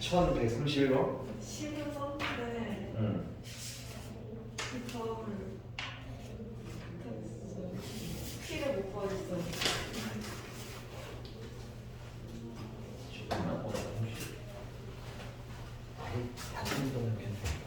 1131번? 10을 썼는데 응. 그 다음을 못하겠어요. P를 못 구하겠어요. 잠깐만. 아이, 다른 거는 괜찮아.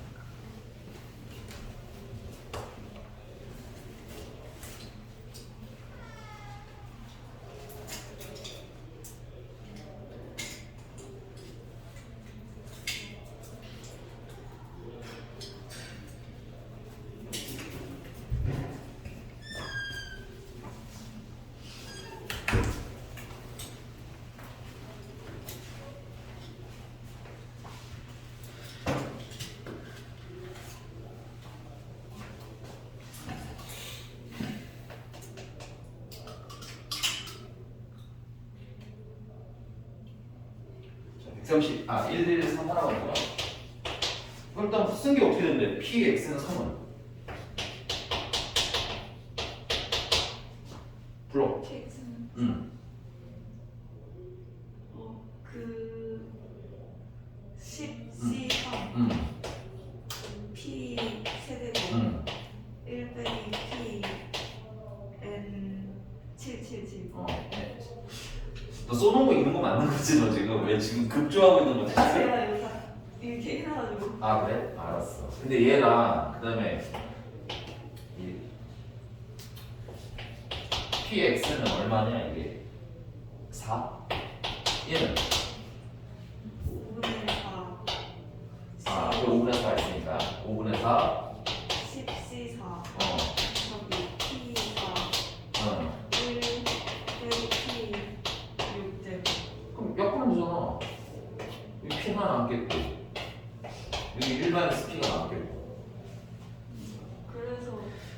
자, 113 하나가 뭐야? 일단 쓴 게 어떻게 되는데? px는 3은? 불러. X는 그 10C3 P 세대고 1 빼기 P N 777 네. 너 써놓은 거 있는 거 맞는 거지 너 지금? 왜 지금 급조하고 있는 거지? 제가 여기서 이렇게 해놔가지고 아 그래? 알았어. 근데 얘랑 그 다음에 이 px는 얼마냐 이게? 4? 얘는? 5분의 4 아, 그 5분의 4 있으니까 5분의 4 10C4 저기 P4 1 빼기 P 6제 그럼 약분하면 되잖아. 여기 p만 남겠고 여기 1마이너스 p가 남겠고 그래서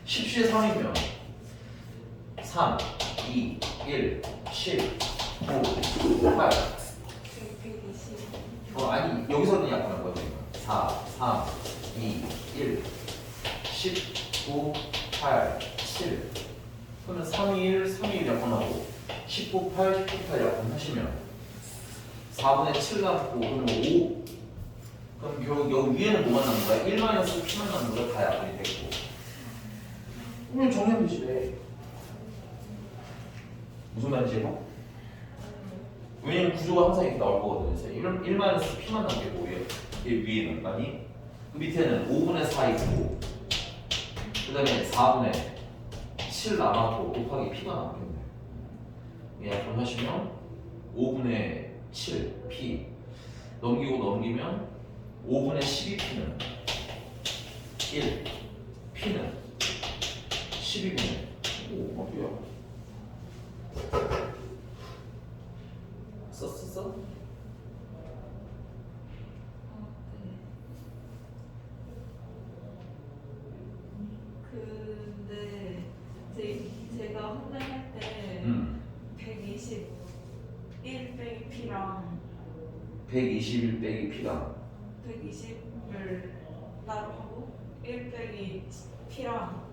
10C에 3이면 3, 2, 1, 10, 9, 8 120 아니 여기서는 약분할 거야 지금 4, 3, 2, 1, 10, 9, 8, 7 그러면 3, 2, 1, 3, 2, 1 약분하고 19, 8, 19, 8 약분하시면 4분의 7 남고 그러면 5 그럼 여기 위에는 뭐만 남는 거야? 1 마이너스 p만 남는 거야? 다 약분이 됐고 그러면 정리하면 되지 왜? 무슨 말인지 해봐? 왜냐면 구조가 항상 이렇게 나올 거거든. 그래서 1 마이너스 p만 남겠고 얘 위에는 아니 그 밑에는 5분의 4 있고 그 다음에 4분의 7 남았고 곱하기 p가 남겠네. 약분하시면 5분의 7 p 넘기고 넘기면 5분의 12p는 1 p는 12분의 오 어디야? 썼어? 근데 제가 혼자할 때 121 빼기 P랑 121 빼기 p가 120을 따로 하고 1 빼기 P랑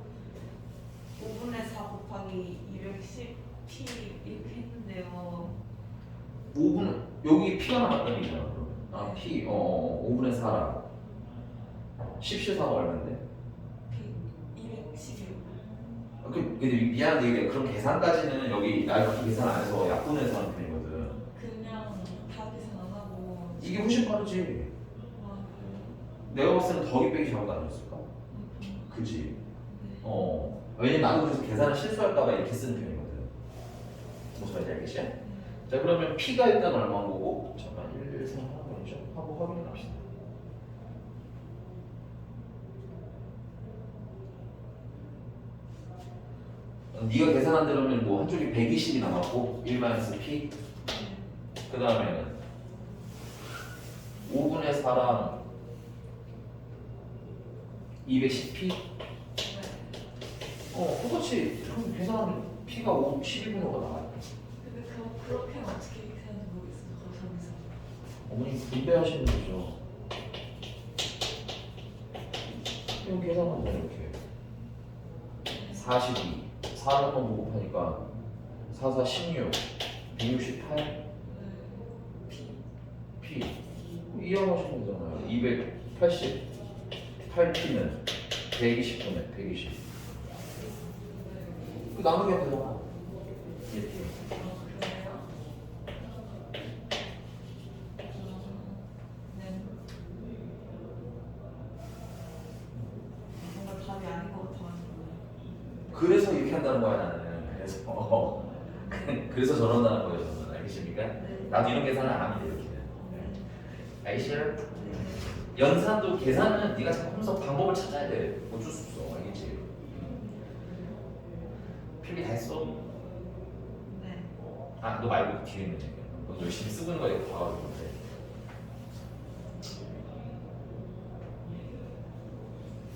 5분의 4 곱하기 210 P 이렇게 했는데요. 5분 여기 p가 남았다는 얘기잖아. 아 p 5분의 4라 10시 4가 얼마인데? P 211 근데 미안한데 이게 그런 계산까지는 여기 나 이렇게 계산 안 해서 약분해서 하는 편이거든. 그냥 다 계산 안 하고 이게 훨씬 빠르지. 와, 내가 봤을 때는 더하기 빼기 잘못 안 했을까? 그지? 왜냐면 나도 그래서 계산을 실수할까봐 이렇게 쓰는 편이거든. 무슨 말인지 알겠지? 자 그러면 p가 일단 얼마인 거고 잠깐 1, 2, 3 하나 보이죠? 하고 확인을 합시다. 네가 계산한 대로면 뭐 한쪽이 120이 남았고 1-p 그 다음에는 5분의 4랑 210p 똑같이 그럼 계산하면 p가 12분호가 나와요. 근데 그렇게 어떻게 계산하는지 모르겠어요. 거기서 어머니 분배하시는 거죠. 이거 계산하면 이렇게 42 4를 한번 곱하니까 4, 4, 16 168 P 이해하시면 되잖아요. 280 8p는 120분에 120. 그 나누게 하면 되잖아. 이렇게. 그래요? 네. 뭔가 답이 아닌 것 같아가지고. 그래서 이렇게 한다는 거야 나는. 그래서 저런다는 거예요 저는. 알겠습니까? 네. 나도 이런 계산을 안 합니다 이렇게는. 네. 알겠어요? 네. 연산도 계산은 네가 자꾸 하면서 방법을 찾아야 돼. 어쩔 수 없어. 알겠지? 필기 다 했어? 네. 아, 너 말고 뒤에 있는 얘기야. 너 열심히 쓰고 있는 거 이거 봐가지고 그래.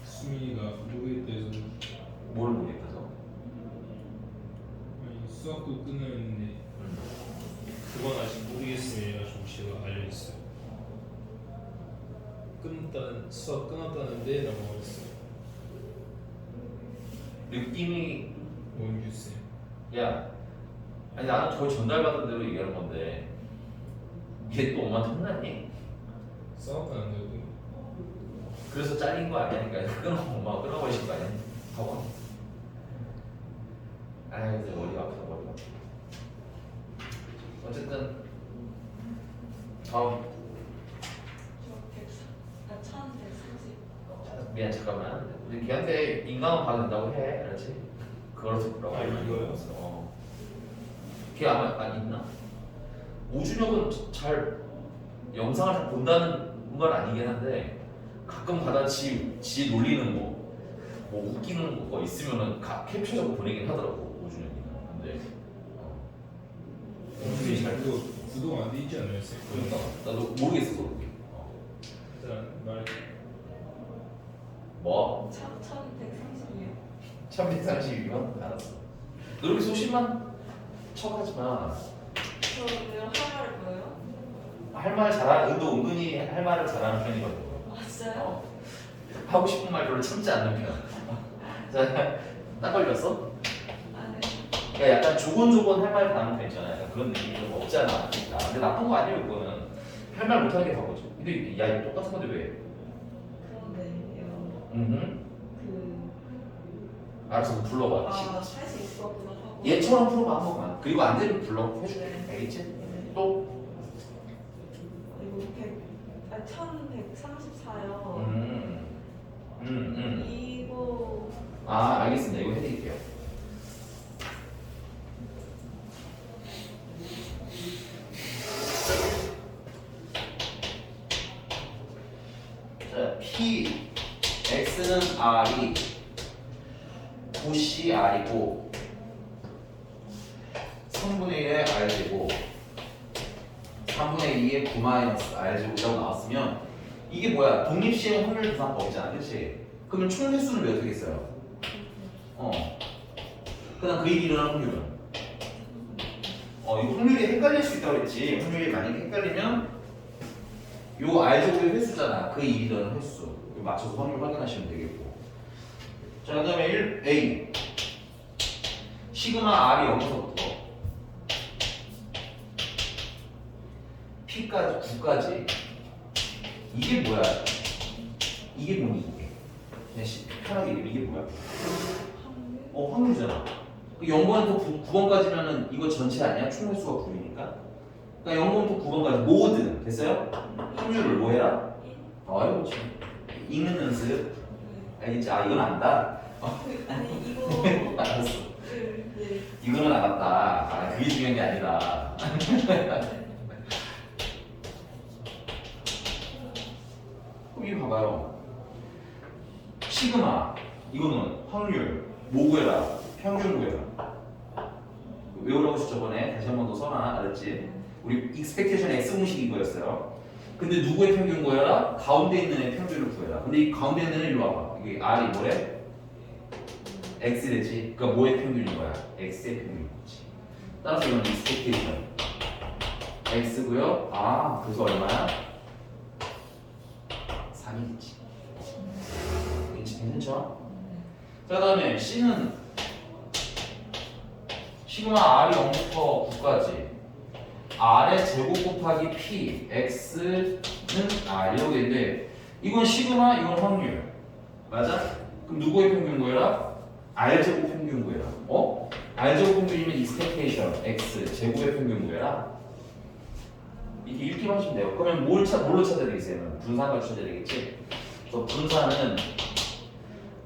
수민이가 누구에 대해서 뭘 모르겠어서. 아니, 수학도 끝나는데 그건 아직 모르겠어요. 해가지고 제가 알려줬어요. 끝났다는 수학 끝났다는데 라고 말했어요. 느낌이 원규쌤. 야, 아니 나는 거의 전달받은 대로 얘기하는 건데 이게 또 엄마한테 혼났니? 싸웠다는데도 그래서 잘린 거 아니야? 그러니까 엄마가 끊어버리신 거 아니야? 학원. 아이 이제 머리가 아프다 머리가. 어쨌든 다음. 저 1130. 미안 잠깐만. 근데 걔한테 인강은 봐도 된다고 해, 알았지? 그걸로 뭐라고 아, 이거요? 걔 아마 있나? 오준혁은 잘 영상을 잘 본다는 건 아니긴 한데 가끔 가다 지 놀리는 뭐 웃기는 거 있으면은 캡처해서 보내긴 하더라고 오준혁이. 근데 원규쌤 잘 그거 구독 안 돼 있지 않아요? 쌤? 그러니까 나도 모르겠어 그렇게. 일단 말 뭐? 1130이요. 1132번? 알았어. 너 이렇게 소심한 척하지 마. 저 내가 할 말 뭐예요? 할 말 잘하는, 너 은근히 할 말을 잘하는 편이거든. 아 진짜요? 어. 하고 싶은 말 별로 참지 않는 편. 자, 딱 걸렸어? 아 네. 그러니까 약간 조곤조곤 할 말 다하는 편 있잖아. 약간 그런 느낌이 좀 없지 않아. 그러니까. 근데 나쁜 거 아니에요, 그거는. 할 말 못하는 게 바보지. 근데 야, 이거 똑같은 건데 왜? 그런데요. 음. 알았어, 그럼 불러봐. 아, 할 수 있었구나 하고. 얘처럼 풀어봐, 한 번만. 그리고 안 되면 불러. 해줄게. 네. 알겠지? 네. 또? 이거 1134요. 이거 아, 알겠습니다. 이거 해드릴게요. 자, P, X는 R이 9CR이고 3분의 1의 R제곱 3분의 2의 9-R제곱이라고 나왔으면 이게 뭐야? 독립시행 확률 계산법이잖아, 그렇지? 그러면 총 횟수는 몇 되겠어요? 그다음 그 일이 일어나는 확률은? 이거 확률이 헷갈릴 수 있다고 그랬지. 확률이 만약에 헷갈리면 요 R제곱의 횟수잖아. 그 일이 일어나는 횟수. 이거 맞춰서 확률 확인하시면 되겠고. 자, 그 다음에 1A 시그마 R이 0에서부터 P까지 9까지 이게 뭐야? 이게 뭐니 이게? 그냥 편하게 얘기해. 이게 뭐야? 확률? 확률이잖아. 0번부터 9번까지면은 이거 전체 아니야? 총 횟수가 9이니까. 그러니까 0번부터 9번까지 모든 됐어요? 확률을 뭐 해라? 아이고 참. 읽는 연습. 알겠지? 아 이건 안다. 아니 이거 알았어. 네. 이거는 알았다. 아 그게 중요한 게 아니다. 그럼 이거 봐봐요. 시그마 이거는 확률 뭐 구해라? 평균 구해라. 외우라고 했죠 저번에. 다시 한 번 더 써놔. 알았지? 우리 expectation x 공식 이거였어요. 근데 누구의 평균 구해라? 가운데 있는 애 평균을 구해라. 근데 이 가운데 있는 애 일로 와봐. 이게 r이 뭐래? x 되지. 그러니까 뭐의 평균인 거야? x의 평균인 거지. 따라서 이건 expectation x고요. 아 그래서 얼마야? 3이겠지. 괜찮죠? 자 다음에 C는 시그마 R이 0부터 9까지 R의 제곱 곱하기 P, X는 R 이렇게 있는데 이건 시그마, 이건 확률. 맞아? 그럼 누구의 평균 구해라? R 제곱 평균 구해라. 어? R 제곱 평균이면 expectation, X 제곱의 평균 구해라. 이렇게 읽기만 하시면 돼요. 그러면 뭘로 찾아야 되겠어요? 얘는? 분산을 찾아야 되겠지? 그래서 분산은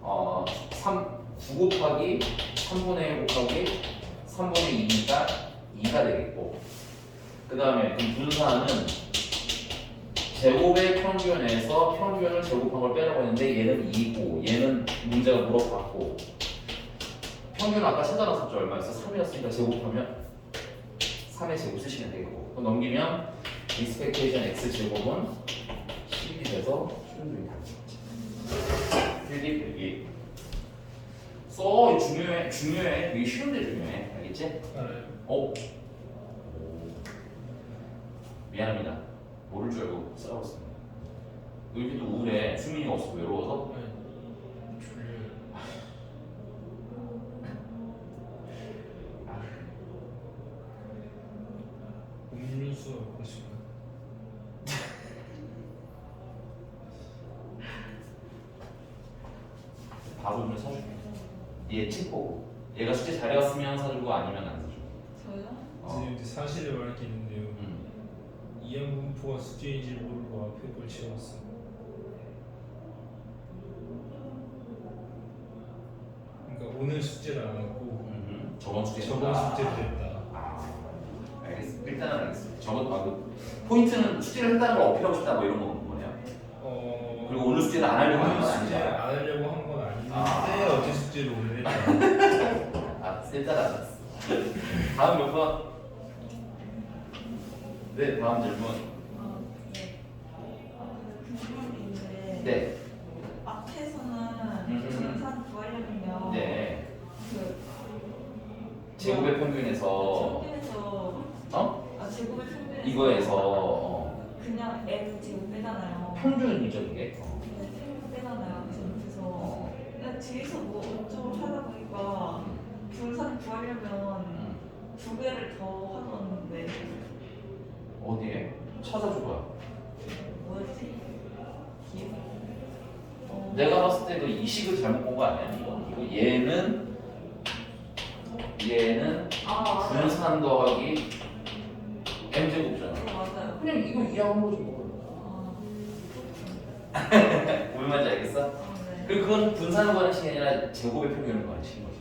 9 곱하기 3분의 1 곱하기 3분의 2니까 2가 되겠고 그 다음에 분산은 제곱의 평균에서 평균을 제곱한 걸 빼라고 했는데 얘는 2고 얘는 문제가 물어봤고 평균 아까 찾아놨었죠? 얼마였어? 3이었으니까 제곱하면 3의 제곱 쓰시면 되겠고 그럼 넘기면 expectation x 제곱은 10이 돼서 수능률이 다르지 필기 써 중요해 이게 쉬운데 중요해 알겠지? 알아요. 오. 미안합니다 모를 줄 알고 싸웠습니다 왜 이렇게 또 우울해 수민이가 없어 외로워서? 아니, 졸려요. 음료수 먹고 싶어. 바로 좀 사줄게 얘 책 보고 얘가 숙제 잘해왔으면 사주고 아니면 안 사주고 저요? 선생님 근데 사실을 말할 게 있는데요. 이항 분포가 숙제인지 모르고 앞에 걸 채웠어. 그러니까 오늘 숙제를 안 하고 저번 숙제 저번 숙제를 했다. 알겠습니다 일단은 알겠습니다 포인트는 숙제를 했다는 걸 어필하고 싶다 뭐 이런 거 뭐냐 그리고 오늘 숙제를 안 하려고 하는 오늘 건 숙제 아니잖아 안 하려고 한 건 아닌데 어제 숙제를 오늘 했다. 일단 알았어 다음 몇 번? 네 다음 질문 네. 궁금한 게 있는데 네 앞에서는 분산 구하려면요. 네. 그 제곱의 평균에서 평균에서 제곱의 평균에서 이거에서 그냥 n 제곱 빼잖아요. 평균이죠 그게 네, 평균 빼잖아요. 그래서 그냥 뒤에서 뭐 어쩌고 하다 보니까 분산 구하려면 두 개를 더 하던데 어디에? 찾아줘봐 뭐였지? 기억? 내가 봤을 때도 이 식을 잘못 본 거 아니야 이거 얘는 맞아요. 분산 더하기 m제곱이잖아 맞아요. 그냥 이거 이해한 거지 뭐 아, 무슨 말인지 알겠어? 네. 그리고 그건 분산을 구하는 식이 아니라 제곱의 평균을 구하는 식인 거지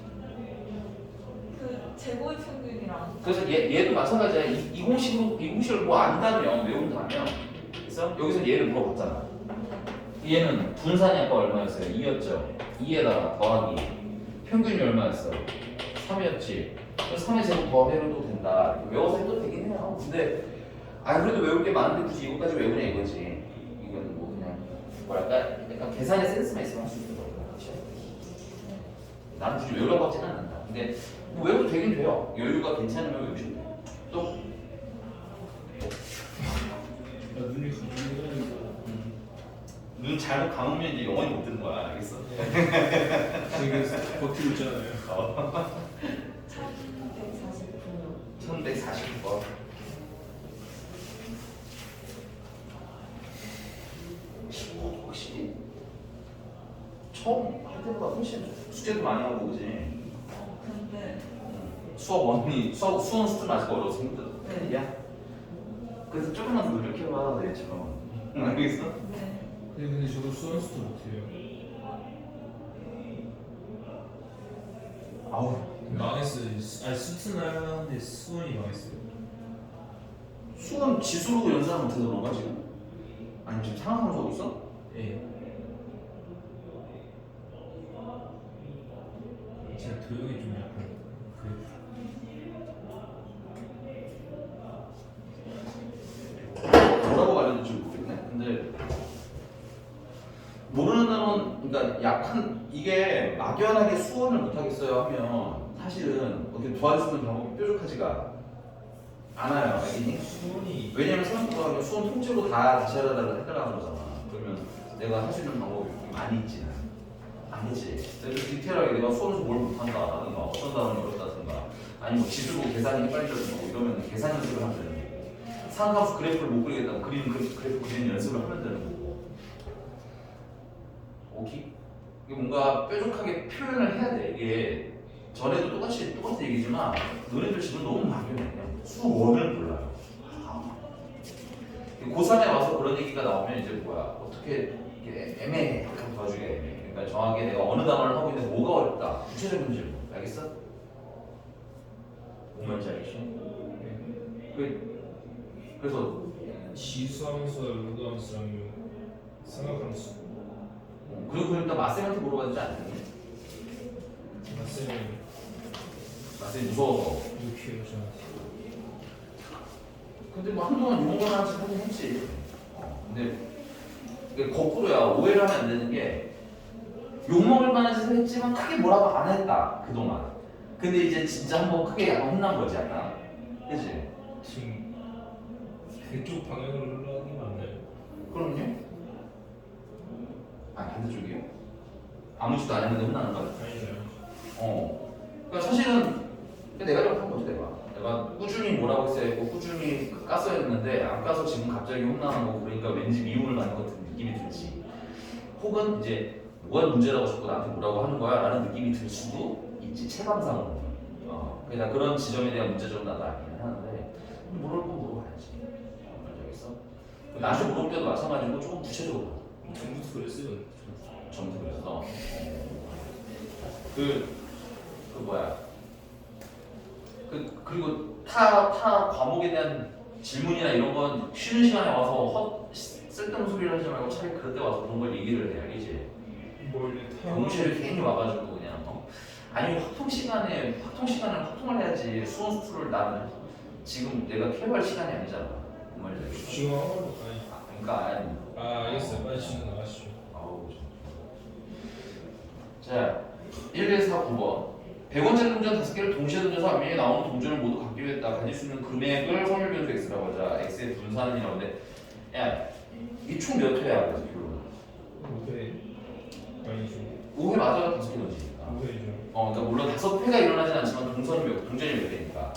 그 제곱의 평균이랑 그래서 얘도 마찬가지야 이 공식을 뭐 안다면 외운다면 그래서 여기서 얘를 물어봤잖아 얘는 분산이 아까 얼마였어요? 2였죠 2에다가 더하기 평균이 얼마였어? 3이었지 3의 제곱 더해도 된다 외워서 해도 되긴 해요 근데 그래도 외울 게 많은데 굳이 이거까지 외우냐 이거지 이건 뭐 그냥 뭐랄까 약간 계산의 센스만 있으면 할 수 있는 거예요 그렇죠? 나는 굳이 외우라고 하진 않는다 근데 뭐 외워도 되긴 돼요 여유가 괜찮으면 외우시면 돼요 또? 나 눈이 감기니까. 눈 잘못 감으면 이제 영원히 못 듣는 거야 알겠어? 지금 버티고 있잖아요. 1149. 1149번 혹시 처음 할 때보다 훨씬 숙제도 많이 하고 그지? 근데 수원 수준 아직 어려워서 힘들어 네. 야 그래서 조금만 더 노력해봐 내처럼 알겠어? 네. 근데 저도 수원수도 못해요. 아우 망했어요. 아니 수트는 하는데 수원이 망했어요. 수원 지수로 연산을 못해서 그런가 지금? 아니 지금 상황하면서 하고 있어? 예. 제가 도형이 좀 약간 뭐라고 말해야 될지 모르겠네. 근데 모르는 단어는 그러니까 약한 이게 막연하게 수원을 못 하겠어요 하면 사실은 어떻게 도와줄 수 있는 방법이 뾰족하지가 않아요. 알겠니? 수원이 왜냐면 생각보다 수원 통째로 다 다시 해달라고 그러잖아. 그러면 내가 할 수 있는 방법이 많이 있지는 않겠지. 그래서 디테일하게 내가 수원에서 뭘 못한다든가 어떤 단어를 어렵다든가 아니면 뭐 지수로 계산이 빨리 되든가 뭐 이러면 계산 연습을 하면 되는 거고 상함수 그래프를 못 그리겠다면 그래프 그리는 연습을 하면 되는 거고. 오케이? 이게 뭔가 뾰족하게 표현을 해야 돼. 이게 전에도 똑같이 얘기지만 너네들 지금 너무 막연해. 그냥 수원을 몰라요. 고3에 와서 그런 얘기가 나오면 이제 뭐야? 어떻게 이게 애매해. 약간 도와주기가 애매해. 그러니까 정확하게 내가 어느 단어를 하고 있는데 뭐가 어렵다. 구체적인 질문. 알겠어? 뭔 말인지 알겠지? 그래서 지수함수와 루드함수랑 삼각함수. 그리고 일단 마쌤한테 물어봐야 되지 않니? 맞으면 마쌤 무서워서. 이렇게 저한테. 근데 뭐 한동안 욕을 하긴 했지. 근데 이게 거꾸로야. 오해를 하면 안 되는 게 욕먹을 만한 짓을 했지만 크게 뭐라고 안 했다 그동안. 근데 이제 진짜 한번 크게 약간 혼난 거지 않나? 그치? 지금 그쪽 방향으로 흘러가는 게 맞나요? 그럼요. 아니 반대쪽이요? 아무 짓도 안 했는데 혼나는 거야? 아니죠. 그러니까 사실은 내가 잘못한 거지 내가 꾸준히 뭐라고 했어야 했고 꾸준히 깠어야 했는데 안 까서 지금 갑자기 혼나는 거고 그러니까 왠지 미움을 받는 것 같은 느낌이 들지. 혹은 이제 뭐가 문제라고 자꾸 나한테 뭐라고 하는 거야 라는 느낌이 들 수도 있지 체감상으로. 그러니까 그런 지점에 대한 문제점은 나도 알기는 하는데 물어볼 건 물어봐야지. 알겠어? 나한테 물어볼 때도 마찬가지고 조금 구체적으로 전부터 그랬어요. 전부 그랬어. 그 뭐야? 그리고 타 과목에 대한 질문이나 이런 건 쉬는 시간에 와서 쓸데없는 소리를 하지 말고 차라리 그럴 때 와서 그런 걸 얘기를 해야지. 뭘 공실에 괜히 와가지고 그냥 아니 확통 시간을 확통을 해야지. 수원 수투를 나는 지금 내가 케어할 시간이 아니잖아. 그 말이야. 지금 하고 아니. 그러니까 알겠어요. 빨리 지금 나가시죠. 아우 자 1, 2, 4, 9번 100원짜리 동전 5개를 동시에 던져서 앞면에 나오는 동전을 모두 갖기로 했다. 가질 수 있는 금액을 확률 변수 x라고 하자. x의 분산이라고 하는데 야이 총 몇 회야? 그래서 결론은 5회 아니죠. 5회 맞아요. 5개 던지니까. 5회죠. 그러니까 물론 5회가 일어나진 않지만 동전이 몇 개니까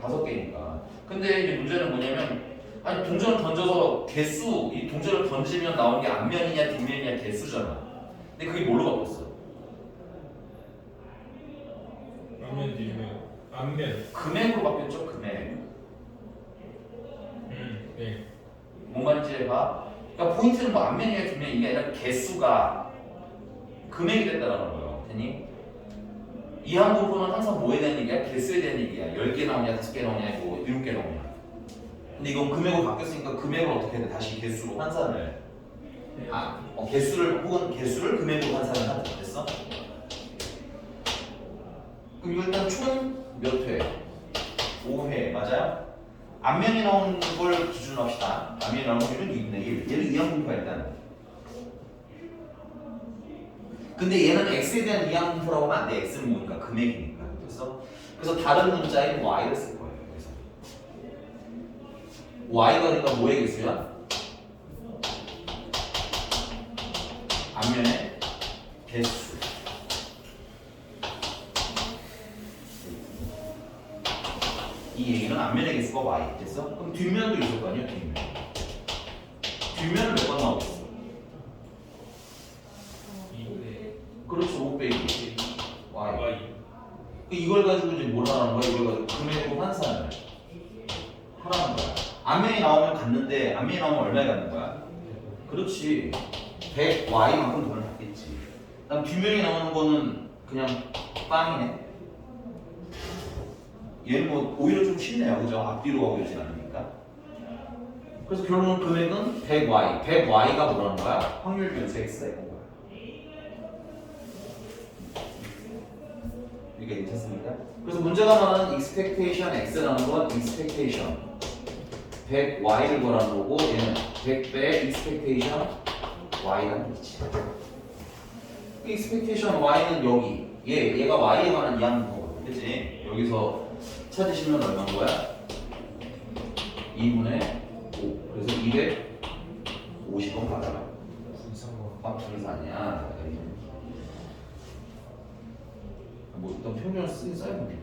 5개니까. 근데 이제 문제는 뭐냐면 아니 동전을 던져서 개수 이 동전을 던지면 나오는 게 앞면이냐 뒷면이냐 개수잖아. 근데 그게 뭘로 바뀌었어? 앞면 뒤면 앞면. 금액으로 바뀌었죠. 금액. 네. 뭔 말인지 해봐. 그러니까 포인트는 뭐 앞면이냐 뒷면이냐 이게 아니라 개수가 금액이 됐다는 거예요. 됐니? 이 항공표는 항상 뭐에 대한 얘기야? 개수에 대한 얘기야. 10개 나오냐 5개 나오냐 뭐 7개 나오냐. 근데 이건 금액으로 바뀌었으니까 금액을 어떻게 해? 다시 개수로 환산을 개수를 금액으로 환산을 하자. 됐어? 그럼 이거 일단 총 몇 회? 5회 맞아요? 앞면이 나오는 걸 기준으로 합시다. 앞면이 나오는 확률은 2분의 1. 얘는 이항공표야 일단. 근데 얘는 x에 대한 이항공표라고 하면 안 돼. x는 뭐니까 금액이니까. 됐어? 그래서 다른 문자인 y를 쓸 거예요. 그래서 y가 그러니까 뭐의 개수야? 앞면의 개수. 이 얘기는 앞면의 개수가 y. 됐어? 그럼 뒷면도 있을 거 아니야? 뒷면. 뒷면은 몇 번 나오겠어? 2회. 그렇죠. 5 빼기 y. Y. 이걸 가지고 이제 뭘 하라는 거야? 이걸 가지고 금액으로 환산을 하라는 거야. 앞면이 나오면 갔는데 앞면이 나오면 얼마에 갖는 거야? 그렇지. 100y만큼 돈을 받겠지. 그다음 뒷면이 나오는 거는 그냥 빵이네. 얘는 뭐 오히려 좀 쉽네요. 그죠? 앞뒤로 가고 있진 않으니까. 그래서 결론은 금액은 100y. 100y가 뭐라는 거야? 확률 변수 x가 있는 거야. 이게 괜찮습니까? 그래서 문제가 말하는 expectation x라는 건 expectation 100y를 거라는 거고 얘는 100배 expectation y라는 거지. expectation y는 여기 얘가 y에 관한 이항공거거든. 그치? 여기서 찾으시면 얼마인 거야? 2분의 5. 그래서 250원 받아라. 분산이야. 뭐 일단 표현을 쓰긴 써야 돼.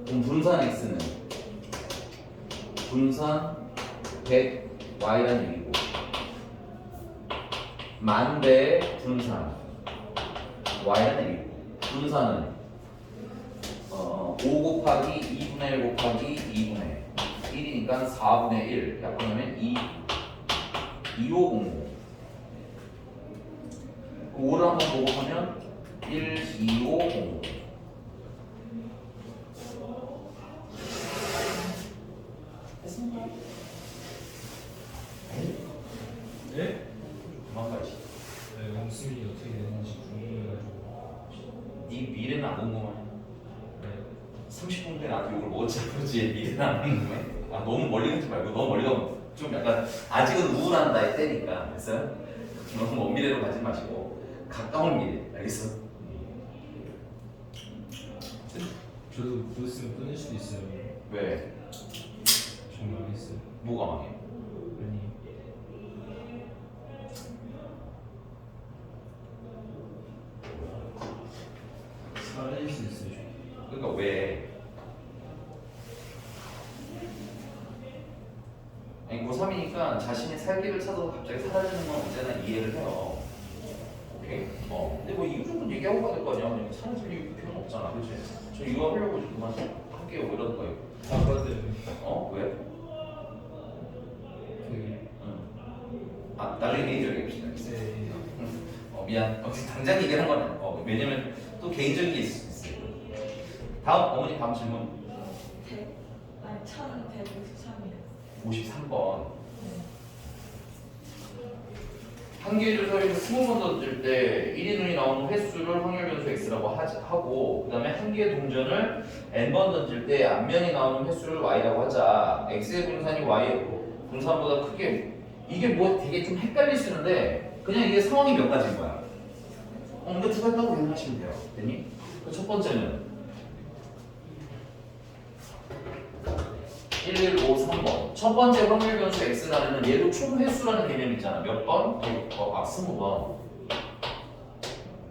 그럼 분산 x는 분산 100 y라는 얘기고 만배의 분산 y라는 얘기고 분산은 5 곱하기 2분의 1 곱하기 2분의 1이니까 4분의 1 약분하면 2505 5를 한번 보고 하면 12505 됐습니까? 네? 그만 가지. 네, 영수민이 어떻게 되는지 궁금해가지고. 네 미래는 안 궁금해. 네. 30분 때 나한테 욕을 먹었지 아버지 미래는 안 궁금해. 아 너무 멀리 가지 말고 너무 멀리 가면 좀 약간 아직은 우울한 나이 때니까 됐어요? 너무 먼 미래로 가지 마시고 가까운 미래 알겠어? 저도 그거 쓰면 끊을 수도 있어요. 왜? 정말 망했어요. 뭐가 망해? 아니. 사라질 수 있어요. 그러니까 왜? 아니 고3이니까 자신의 살 길을 찾아서 갑자기 사라지는 건 언제나 이해를 해요. 오케이? 근데 뭐 이거 정도 얘기하고 가야 될 거 아니야? 그냥 사라질 이유 필요는 없잖아, 그렇지? 저 이거 하려고 지금 그만 할게요, 뭐 이런 거예요. 아, 맞아요. 왜? 그, 나중에 개인적인 얘기합시다. 네. 미안. 당장 얘기하는 거는 왜냐면 또 개인적인 게 있을 수 있어요. 다음 어머니 다음 질문 1153이요. 53번. 한 개의 주사위에서 20번 던질 때 1인 운이 나오는 횟수를 확률 변수 x라고 하고 그 다음에 한 개의 동전을 n번 던질 때 앞면이 나오는 횟수를 y라고 하자. x의 분산이 y의 분산보다 크게 이게 뭐 되게 좀 헷갈릴 수 있는데 그냥 이게 상황이 몇 가지인 거야. 근데 두 가지 따로 계산하시면 돼요. 됐니? 첫 번째는 1153번 첫 번째 확률 변수 x라는 얘도 총 횟수라는 개념 있잖아. 몇 번? 20번.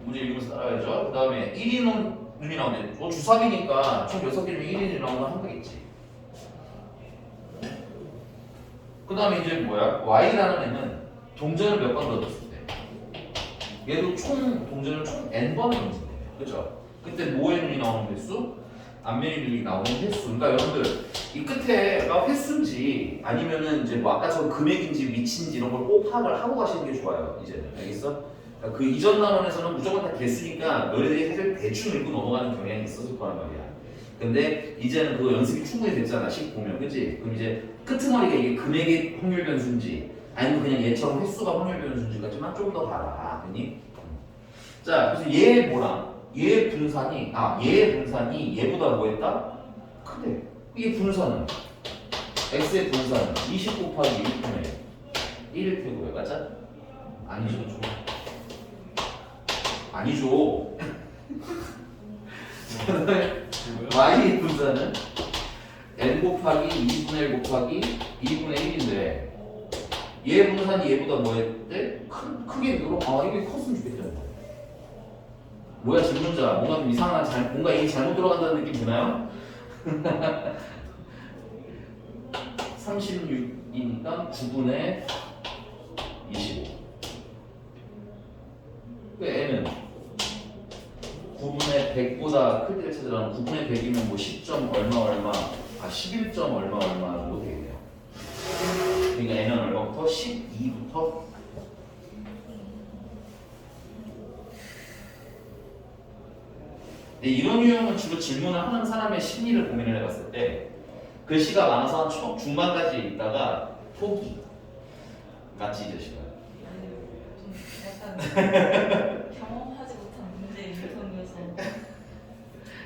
문제 읽으면서 따라야죠. 그 다음에 1인 운이 나오는데 주사위니까 총 6개 중에 1인이 나오는 건 한 개겠지. 그 다음에 이제 뭐야? y라는 애는 동전을 몇 번 던졌을 때 얘도 동전을 총 n번을 던진대. 그죠? 그때 뭐의 눈이 나오는 횟수? 앞면의 눈이 나오는 횟수. 그러니까 여러분들 이 끝에가 횟수인지 아니면은 이제 뭐 아까 저 금액인지 위치인지 이런 걸 꼭 파악을 하고 가시는 게 좋아요. 이제는 알겠어? 그러니까 그 이전 단원에서는 무조건 다 개수니까 너희들이 사실 대충 읽고 넘어가는 경향이 있었을 거란 말이야. 근데 이제는 그거 연습이 충분히 됐잖아. 식 보면, 그치? 그럼 이제 끄트머리가 이게 금액의 확률 변수인지 아니면 그냥 얘처럼 횟수가 확률 변수인지까지만 좀 더 봐라. 아니? 자, 그래서 얘 뭐랑 얘의 분산이 얘보다 뭐했다? 크대. 이게 분산은 x의 분산은 20 곱하기 1분의 1일 테고요. 맞아? 아니죠. 아니죠. y의 분산은 n 곱하기 2분의 1 곱하기 2분의 1인데 얘 분산이 얘보다 뭐했대? 크게 늘어. 이게 컸으면 좋겠다. 뭐야 질문자 뭔가 좀 이상한 뭔가 이게 잘못 들어간다는 느낌 드나요? 36이니까 9분의 25. 그 n은 9분의 100보다 클 때를 찾으라면 9분의 100이면 뭐 10점 얼마 11점 얼마 정도 되겠네요. 그러니까 n은 얼마부터? 12부터 이런 유형은 주로 질문을 하는 사람의 심리를 고민을 해봤을 때 글씨가 많아서 한 중반까지 있다가 포기. 맞지 이 자식아? 좀 약간 경험하지 못한 문제 유형이어서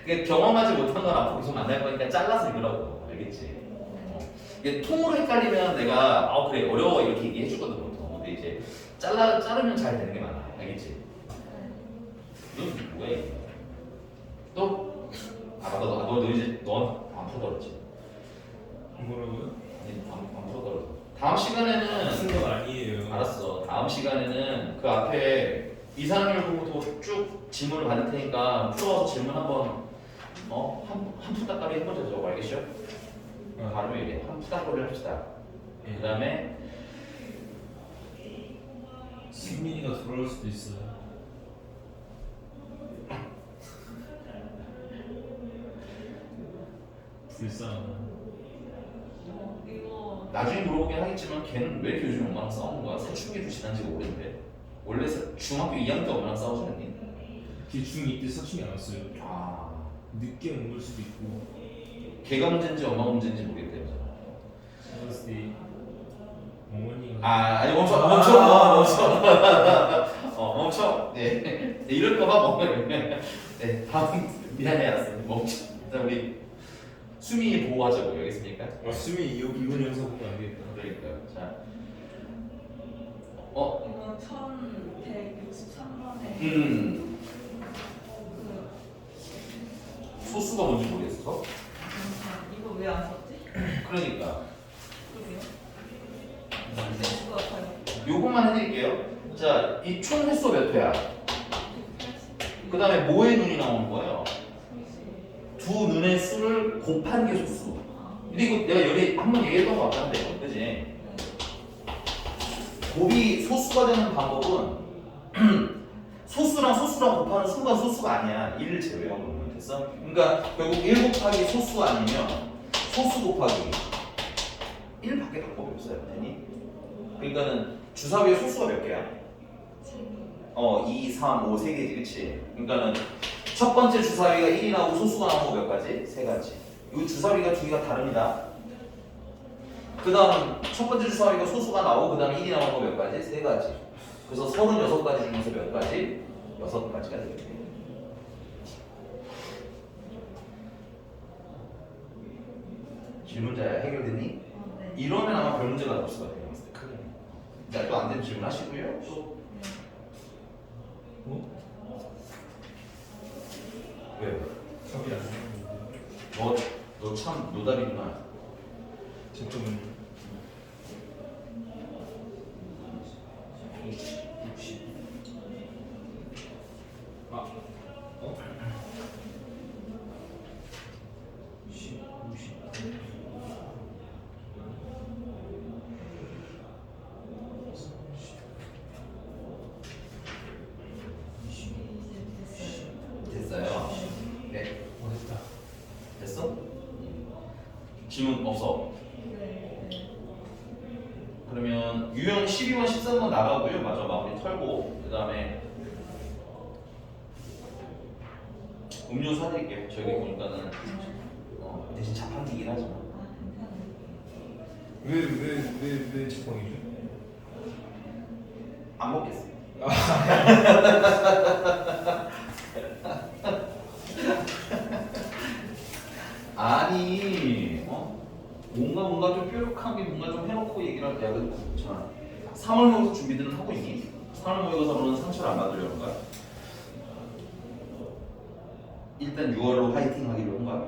이게 경험하지 못한 건 앞으로 계속 만날 거니까 잘라서 읽으라고. 알겠지? 이게 통으로 헷갈리면 내가 그래 어려워 이렇게 얘기해 주거든 보통. 근데 이제 자르면 잘 되는 게 많아. 알겠지? 넌 뭐야 이게? 또? 너 이제 넌안 풀어버렸지? 뭐라고요? 아니 안 풀어버렸어. 다음 시간에는 쓴 건 아니에요. 알았어. 다음 시간에는 그 앞에 이상률 공부도 쭉 질문을 받을 테니까 풀어서 질문 한번 한 푸닥거리 해보자 저거 알겠죠? 발음이 이래. 한 푸닥거리를 합시다. 그 다음에 승민이가 돌아올 수도 있어요. 불쌍하다. 이거 나중에 물어보긴 하겠지만 걔는 왜 이렇게 요즘 엄마랑 싸우는 거야? 사춘기도 지난 지가 오래인데 원래 중학교 2학년 때 엄마랑 싸우지 않니? 걔 중2 때 사춘기 안 왔어요. 아 늦게 온 걸 수도 있고. 걔가 문제인지 엄마 문제인지 모르겠대요. 제가 봤을 때 어머니가 아니 멈춰 멈춰 네 이럴까봐 멈춰 네 다음 미안해 알았어 멈춰. 일단 우리 수미 보호하자고 알겠습니까? 수미 이번 영상 보면 안 되겠다. 그러니까요. 자 이거 1163번에 소수가 뭔지 모르겠어. 이거 왜 안 썼지? 그러니까 그러게요. 수가 과연 요것만 해드릴게요. 자, 이 총 횟수 몇 회야? 그 다음에 뭐의 눈이 나오는 거예요? 두 눈의 수를 곱한 게 소수. 근데 이거 내가 여기 한번 얘기했던 것 같은데, 그지? 곱이 소수가 되는 방법은 소수랑 곱하는 수가 소수가 아니야. 1을 제외하고. 됐어? 그러니까 결국 1 곱하기 소수 아니면 소수 곱하기 1밖에 방법이 없어요. 되니? 그러니까는 주사위의 소수가 몇 개야? 2, 3, 5, 3개지, 그치? 그러니까는 첫 번째 주사위가 1이 나오고 소수가 나오고 몇 가지? 3가지. 이 주사위가 두 개가 다릅니다. 그 다음 첫 번째 주사위가 소수가 나오고 그 다음에 1이 나오는 거 몇 가지? 3가지. 그래서 36가지 중에서 몇 가지? 6가지가 되겠네. 질문자야 해결됐니? 네. 이러면 아마 별 문제가 없을 것 같아요. 크게. 자, 또 안 되면 질문하시고요. 또 왜? 답이 안 나오는데. 너 참 노답이구나. 잠깐만요. 60. 아, 10, 50. 됐어요. 네. 됐다. 됐어? 질문 없어. 그러면 유형 12번, 13번 나가고요. 맞아, 마무리 털고 그 다음에 음료 사드릴게요. 저기 보니까는 대신 자판기긴 하지만 왜 지팡이죠? 안 먹겠어. 아니, 뭔가 좀 뾰족하게 뭔가 좀 해놓고 얘기를 할 때, 자, 3월 모의고사 준비들은 하고 있니? 3월 모의고사로는 상처를 안 받으려는 거야? 일단 6월로 화이팅 하기로 한 거야?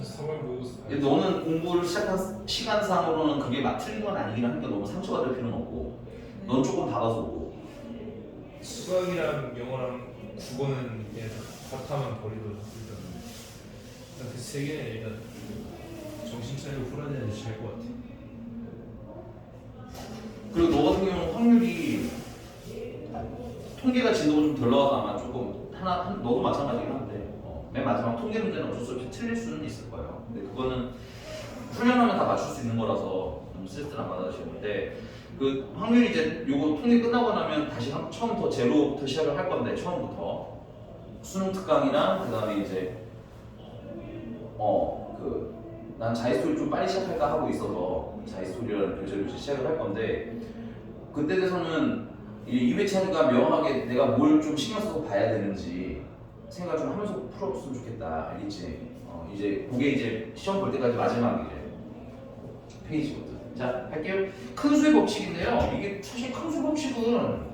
3월 모의고사. 근데 너는 공부를 시작한 시간상으로는 그게 막 틀린 건 아니긴 하니까 너무 상처받을 필요는 없고, 넌 조금 받아서 오고. 수학이랑 영어랑 국어는 그냥 바타만 버리고 일단 그 세 개는 일단 정신 차리고 풀어내야지 잘 것 같아. 그리고 너 같은 경우는 확률이 통계가 진도가 좀 덜 나와서 아마 조금 너도 마찬가지긴 한데 맨 마지막 통계 문제는 어쩔 수 없이 틀릴 수는 있을 거예요. 근데 그거는 훈련하면 다 맞출 수 있는 거라서 너무 스트레스는 안 받으시는데 그 확률이 이제 요거 통계 끝나고 나면 다시 처음부터 제로부터 시작을 할 건데 처음부터 수능 특강이나 그 다음에 이제 난 자이스토리 좀 빨리 시작할까 하고 있어서 자이스토리라는 교재를 시작을 할 건데 그때 돼서는 이 2회차가 명확하게 내가 뭘 좀 신경 써서 봐야 되는지 생각 좀 하면서 풀었으면 좋겠다. 알겠지? 이제 그게 이제 시험 볼 때까지 마지막 이제 페이지거든. 자, 할게요. 큰 수의 법칙인데요. 이게 사실 큰 수 법칙은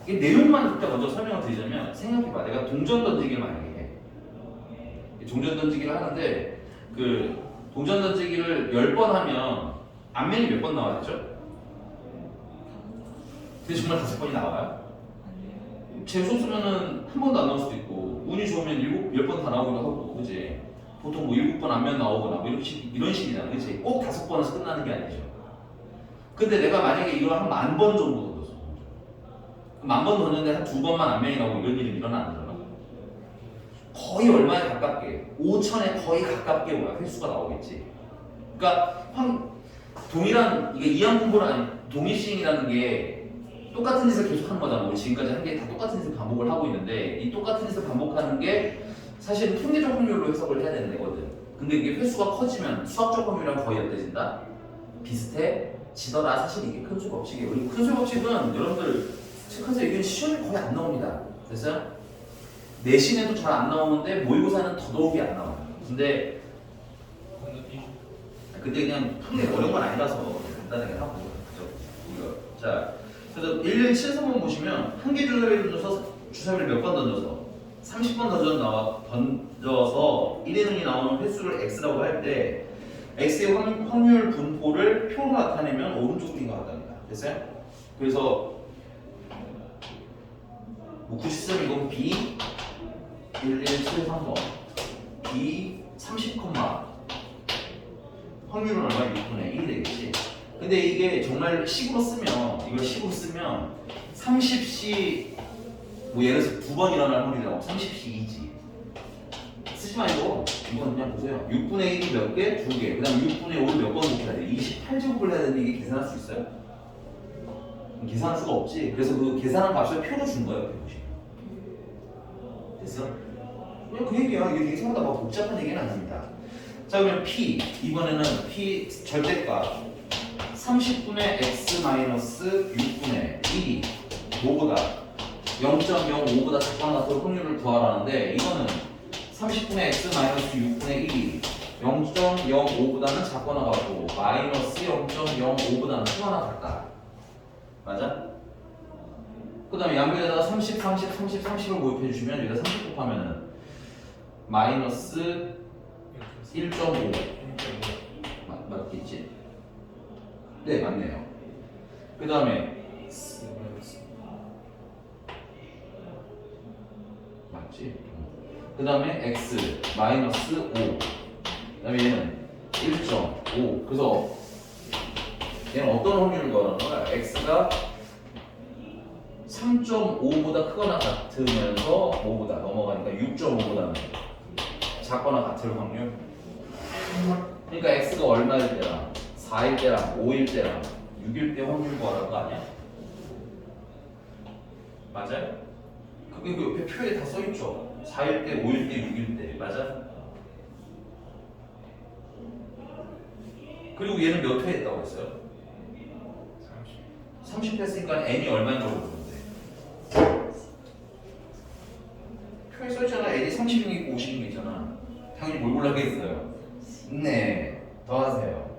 이 내용만 일단 먼저 설명을 드리자면 생각해봐. 내가 동전 던지기를 만약에 해. 동전 던지기를 하는데 그 동전 던지기를 10번 하면 앞면이 몇 번 나와야 되죠? 근데 정말 5번이 나와요? 재수 없으면은 한 번도 안 나올 수도 있고 운이 좋으면 10번 다 나오기도 하고 그지? 보통 뭐 7번 안면 나오거나 뭐 이런 식이잖아 그지? 꼭 5번에서 끝나는 게 아니죠. 근데 내가 만약에 이걸 한 10,000번 정도 던졌어. 10,000번 던졌는데 한 2번만 안면이 나오고 이런 일은 일어나 안 일어나? 거의 얼마에 가깝게 5,000에 거의 가깝게 뭐야 횟수가 나오겠지. 그러니까 동일한 이게 이항 분포는 아니 동일시행이라는 게 똑같은 짓을 계속하는 거잖아. 우리 지금까지 한 게 다 똑같은 짓을 반복을 하고 있는데 이 똑같은 짓을 반복하는 게 사실은 통계적 확률로 해석을 해야 되는 거거든. 근데 이게 횟수가 커지면 수학적 확률이랑 거의 엇대진다? 비슷해지더라. 사실 이게 큰수 법칙이에요. 그리고 큰수 법칙은 여러분들 체크해서 이게 시험에 거의 안 나옵니다. 됐어요? 내신에도 잘 안 나오는데 모의고사는 더더욱이 안 나와요. 근데 그냥 풀이 어려운 건 아니라서 간단하게 하고 그죠? 이거 자 그래서 1173번 보시면 한 개 주사위를 몇 번 던져서 30번 던져서 1의 능이 나오는 횟수를 x라고 할 때 x의 확률 분포를 표로 나타내면 오른쪽인 것 같답니다. 됐어요? 그래서 뭐 93 이건 b 1173번 b 30, 확률은 얼마? 6분의 1이 되겠지. 근데 이게 정말 식으로 쓰면 이걸 식으로 쓰면 30시 뭐 예를 들어서 2번 일어날 확률이 나오고 30시 2지. 쓰지 말고 이건 그냥 보세요. 6분의 1이 몇 개? 2개. 그 다음 6분의 5를 몇 번 곱해야 돼? 28제곱을 해야 되는데 이게 계산할 수 있어요? 계산할 수가 없지. 그래서 그 계산한 값을 표로 준 거예요. 150. 됐어? 그냥 그 얘기야. 이게 생각보다 막 복잡한 얘기는 아닙니다. 자 그러면 P 이번에는 P 절대값 30분의 x 마이너스 6분의 1이 뭐보다 0.05보다 작거나 같을 확률을 구하라는데 이거는 30분의 x 마이너스 6분의 1이 0.05보다는 작거나 같고 마이너스 0.05보다는 크거나 같다. 맞아? 그 다음에 양변에다가 30, 30을 모집해 주시면 여기다 30 곱하면은 마이너스 1.5 맞겠지? 네 맞네요. 그 다음에 맞지? 그 다음에 x 마이너스 5 그 다음에 얘는 1.5 그래서 얘는 어떤 확률을 구하는 거야? x가 3.5보다 크거나 같으면서 5보다 넘어가니까 6.5보다는 작거나 같을 확률. 그러니까 x가 얼마일 때랑 4일 때랑 5일 때랑 6일 때 확률 구하라는 거 아니야? 맞아요? 그게 그 옆에 표에 다 써있죠. 4일 때, 5일 때, 6일 때 맞아? 그리고 얘는 몇 회 했다고 했어요? 30 했으니까 n이 얼마인 걸 모르는데 표에 써있잖아. n이 30인 게 있고 50인 게 있잖아. 당연히 뭘 골라야겠어요? 네, 더 하세요.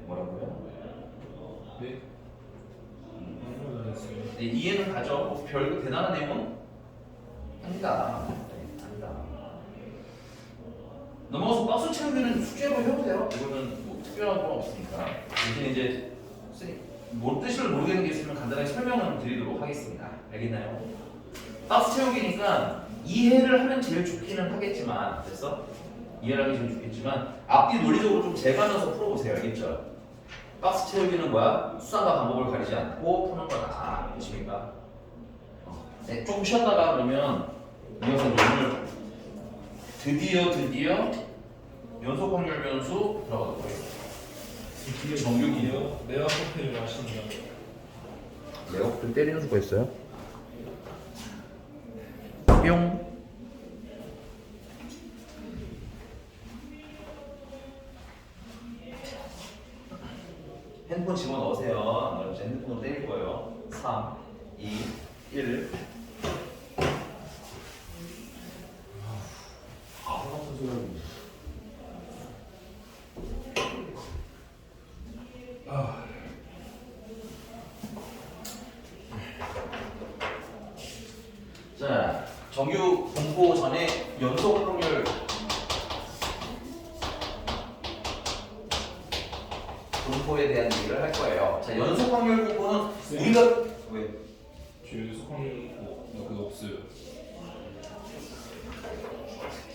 뭐라고요? 네. 네, 이해는 가죠. 뭐 별 대단한 내용은 아니다. 아니다. 넘어가서 박스 채우기는 숙제로 해도 돼요. 이거는 뭐 특별한 건 없으니까. 대신 이제 뭔 뜻을 모르겠는 게 있으면 간단하게 설명을 드리도록 하겠습니다. 알겠나요? 박스 채우기니까 이해를 하면 제일 좋기는 하겠지만, 됐어? 이해를 하기 제일 좋겠지만 앞뒤 논리적으로 좀 재가면서 풀어보세요. 알겠죠? 박스 채우기는 뭐야? 수단과 방법을 가리지 않고 푸는 거다. 아십니까? 네, 조금 쉬었다가 그러면 이어서 오늘 드디어 연속 확률 변수 들어가도록 하겠습니다. 이게 정규기요? 내가 커피를 마신다. 레오프를 때리는 수가 있어요? 뿅. 핸드폰 집어넣으세요. 안 그러면 핸드폰으로 때릴 거예요. 3, 2, 1. 같은 소리 하고 있네. 자, 정규 공고 전에 연속 확률 분포에 대한 얘기를 할 거예요. 자, 연속 확률 분포는 우리가 왜? 저 속항률 그거 없어요.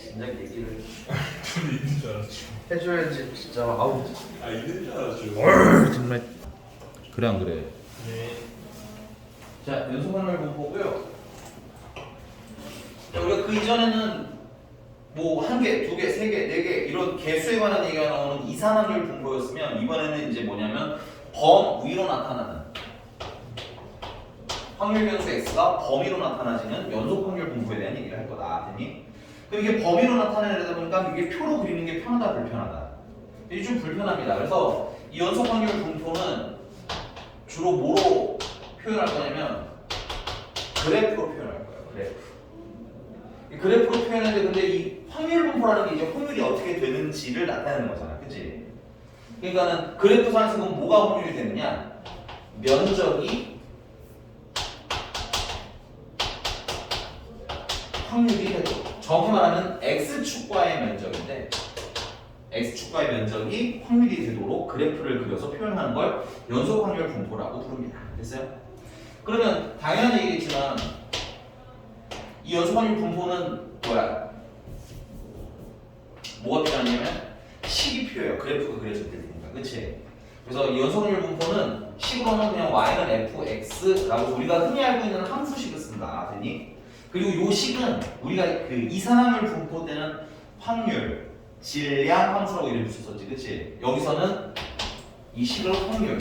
진작 얘기를 저는 있는 줄 알았죠. 해줘야지 진짜. 아우. 아 있는 줄 알았죠. 정말. 그래 안 그래? 네. 자, 연속 확률 분포고요. 자, 우리가 그 이전에는 뭐 한 개, 두 개, 세 개, 네 개 이런 개수에 관한 얘기가 나오는 이산확률 분포였으면 이번에는 이제 뭐냐면 범위로 나타나는 확률 변수 x가 범위로 나타나지는 연속 확률 분포에 대한 얘기를 할 거다. 됐니? 그럼 이게 범위로 나타내려다 보니까 이게 표로 그리는 게 편하다, 불편하다? 이게 좀 불편합니다. 그래서 이 연속 확률 분포는 주로 뭐로 표현할 거냐면 그래프로 표현할 거예요. 그래프. 이 그래프로 표현하는데 근데 이 확률 분포라는 게 이제 확률이 어떻게 되는지를 나타내는 거잖아. 그치? 그러니까는 그래프상에서 그럼 뭐가 확률이 되느냐? 면적이 확률이 되도록. 정확히 말하면 x축과의 면적인데 x축과의 면적이 확률이 되도록 그래프를 그려서 표현하는 걸 연속 확률 분포라고 부릅니다. 됐어요? 그러면 당연한 얘기겠지만 이 연속 확률 분포는 뭐야? 뭐가 필요하냐면 식이 필요해요. 그래프가 그려질 때니까. 그치? 그래서 이 연속 확률 분포는 식으로는 그냥 y는 fx라고 우리가 흔히 알고 있는 함수식을 쓴다. 되니? 그리고 요 식은 우리가 그 이산화물 분포 때는 확률, 질량 함수라고 이름 붙였었지. 그치? 여기서는 이 식을 확률,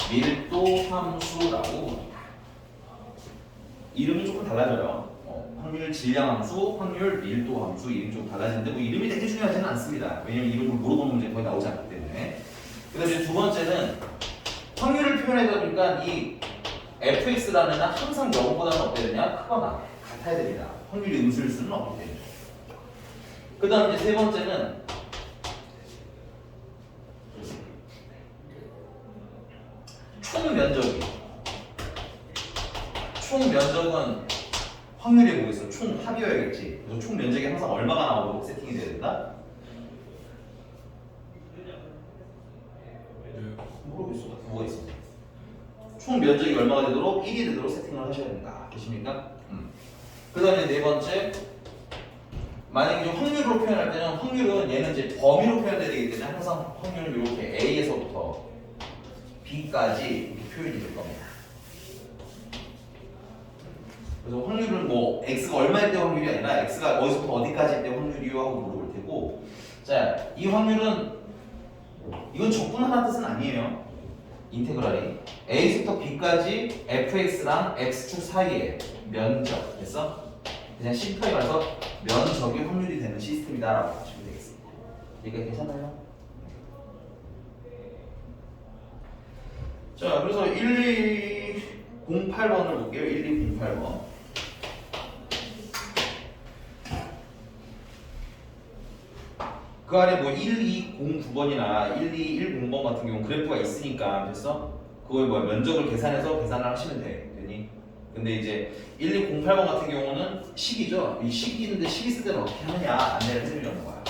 밀도 함수라고 합니다. 이름이 조금 달라져요. 확률 질량 함수, 확률 밀도 함수 이름이 좀 달라지는데 뭐 이름이 되게 중요하지는 않습니다. 왜냐면 이름을 물어보는 문제 거의 나오지 않기 때문에. 그다음에 이제 두 번째는 확률을 표현하다 보니까 이 fx라는 애는 항상 0보다는 어때야 되냐? 크거나 같아야 됩니다. 확률이 음수일 수는 없기 때문에. 그 다음 이제 세 번째는 총 면적은 확률이 뭐겠어? 총 합이어야겠지. 그래서 총 면적이 항상 얼마가 나오도록 세팅이 돼야 된다? 모르겠어. 뭐가 있어? 총 면적이 얼마가 되도록 1이 되도록 세팅을 하셔야 된다. 되십니까? 그 다음에 네 번째, 만약에 좀 확률로 표현할 때는 확률은 얘는 이제 범위로 표현돼야 되기 때문에 항상 확률은 이렇게 A에서부터 B까지 이렇게 표현이 될 겁니다. 그래서 확률은 뭐 X가 얼마일 때 확률이 아니라 X가 어디서부터 어디까지일 때 확률이요 하고 물어볼 테고, 자, 이 확률은 이건 적분하는 뜻은 아니에요. 인테그랄이 A부터 B까지 fx랑 x축 사이에 면적 됐어? 그냥 심플하게 말해서 면적이 확률이 되는 시스템이다라고 보시면 되겠습니다. 이게 괜찮아요? 자, 그래서 1208번을 볼게요. 1208번. 그 안에 뭐 1209번이나 1210번 같은 경우 그래프가 있으니까 됐어? 그거에 뭐야 면적을 계산해서 계산을 하시면 돼. 되니? 근데 이제 1208번 같은 경우는 식이죠. 이 식이 있는데 식이 쓸 때는 어떻게 하느냐 안내를 해드리려는 거야.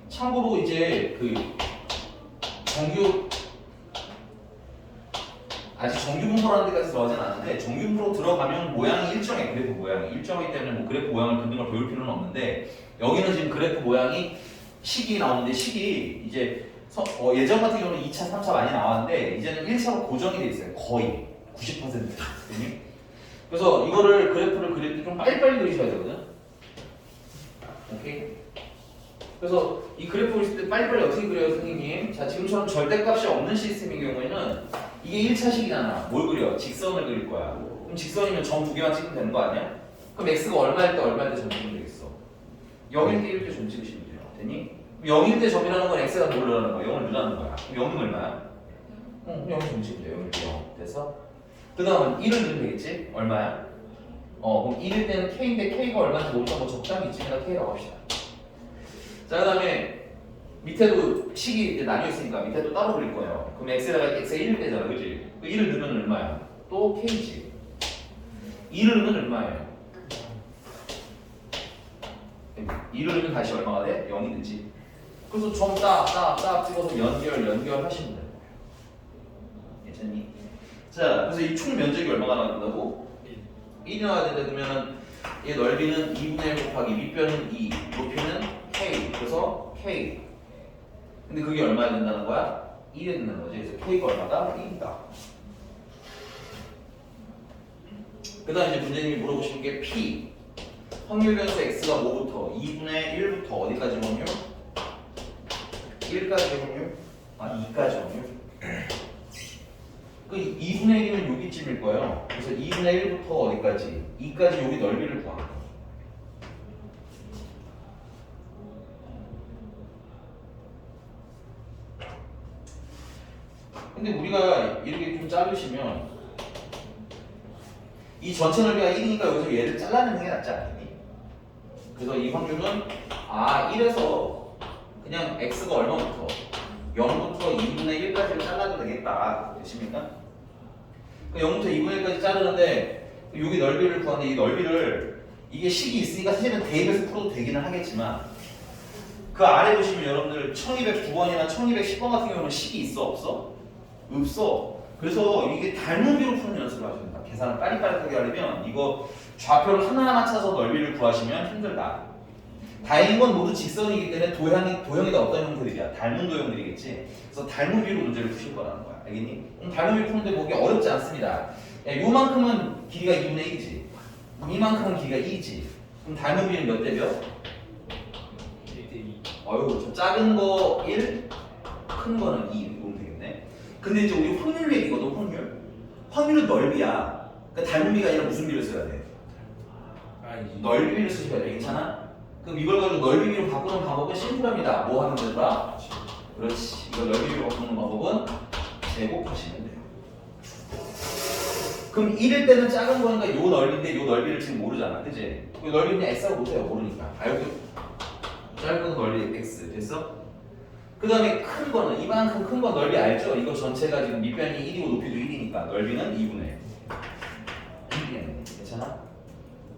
참고로 이제 그 아직 정규 분포라는 데까지 들어가진 않는데 정규 분포로 들어가면 모양이 일정해. 그래프 모양이 일정하기 때문에 뭐 그래프 모양을 그런 걸 배울 필요는 없는데 여기는 지금 그래프 모양이 식이 나오는데 식이 이제 예전 같은 경우는 2차, 3차 많이 나왔는데 이제는 1차로 고정이 돼 있어요. 거의 90%. 그래서 이거를 그래프를 그릴 때 좀 빨리빨리 그리셔야 되거든. 오케이? 그래서 이 그래프 그릴 때 빨리빨리 어떻게 그려요, 선생님? 자, 지금처럼 절대값이 없는 시스템인 경우에는 이게 1차식이잖아. 뭘 그려? 직선을 그릴 거야. 그럼 직선이면 점 두 개만 찍으면 되는 거 아니야? 그럼 x가 얼마일 때 얼마일 때 점 찍으면 되겠어? 0일 때 1일 때 점 찍으시면 돼요. 되니? 0일 때 점이라는 건 x가 뭐라는 거야? 0을 넣는 거야. 그럼 0은 얼마야? 0을 점 찍으면 돼요. 0일 때 0. 됐어? 그 다음은 1을 넣으면 되겠지? 얼마야? 그럼 1일 때는 k인데 k가 얼마인지 모르니까 뭐 적당히 있지. 그냥 k라고 합시다. 자, 그 다음에 밑에도 식이 이제 나뉘어 있으니까 밑에도 따로 그릴 거예요. 그럼 x에다가 x가 1을 빼잖아, 그지? 그 1을 넣으면 얼마야? 또 k지. 2를 넣으면 얼마예요? 2를 넣으면 다시 얼마가 돼? 0이 되지. 그래서 점 딱 찍어서 연결하시면 돼요. 괜찮니? 자, 그래서 이 총 면적이 얼마가 나온다고? 1이 나와야 되는데 그러면은 얘 넓이는 2분의 1 곱하기 밑변은 2, 높이는 k. 그래서 k. 근데 그게 얼마야 된다는 거야? 1이 된다는 거지. 그래서 k가 얼마다? 1이다. 그 다음 이제 문제님이 물어보시는 게 p. 확률 변수 x가 뭐부터? 2분의 1부터 어디까지 확률? 1까지 확률? 2까지 확률? 그 2분의 1이면 여기쯤일 거예요. 그래서 2분의 1부터 어디까지? 2까지 여기 넓이를 구하. 근데 우리가 이렇게 좀 자르시면 이 전체 넓이가 1이니까 여기서 얘를 잘라내는 게 낫지 않겠니? 그래서 이 확률은 1에서 그냥 x가 얼마부터? 0부터 2분의 1까지를 잘라도 되겠다. 되십니까? 0부터 2분의 1까지 자르는데 여기 넓이를 구하는데 이 넓이를 이게 식이 있으니까 사실은 대입해서 풀어도 되기는 하겠지만 그 아래 보시면 여러분들 1209번이나 1210번 같은 경우는 식이 있어 없어? 없어. 그래서 이게 닮은비로 푸는 연습을 하셔야 된다. 계산을 빠릿빠릿하게 하려면 이거 좌표를 하나하나 찾아서 넓이를 구하시면 힘들다. 다행인 건 모두 직선이기 때문에 도형이가 어떤 형태들이야? 닮은 도형들이겠지. 그래서 닮은비로 문제를 푸실 거라는 거야. 알겠니? 닮은비 푸는데 보기 어렵지 않습니다. 야, 요만큼은 길이가 2분의 1이지. 이만큼은 길이가 2지. 그럼 닮은비는 몇 대 몇? 1대2. 어휴, 저 작은 거 1, 큰 거는 2 이렇게 보면 되겠네. 근데 이제 우리 확률 얘기거든, 확률. 확률은 넓이야. 그러니까 닮은비가 아니라 무슨 비를 써야 돼? 넓이비를 쓰셔야 돼. 괜찮아? 그럼 이걸 가지고 넓이비로 바꾸는 방법은 심플합니다. 뭐 하면 되더라? 그렇지. 이걸 넓이비로 바꾸는 방법은 제곱하시면 돼요. 그럼 1일 때는 작은 거니까 요 넓이인데 요 넓이를 지금 모르잖아. 그치? 요 넓이는 x라고 못해요. 모르니까. 알고? 짧은 넓이 x. 됐어? 그 다음에 큰 거는 이만큼 큰 거 넓이 알죠? 이거 전체가 지금 밑변이 1이고 높이도 1이니까 넓이는 2분의 1이네. 괜찮아?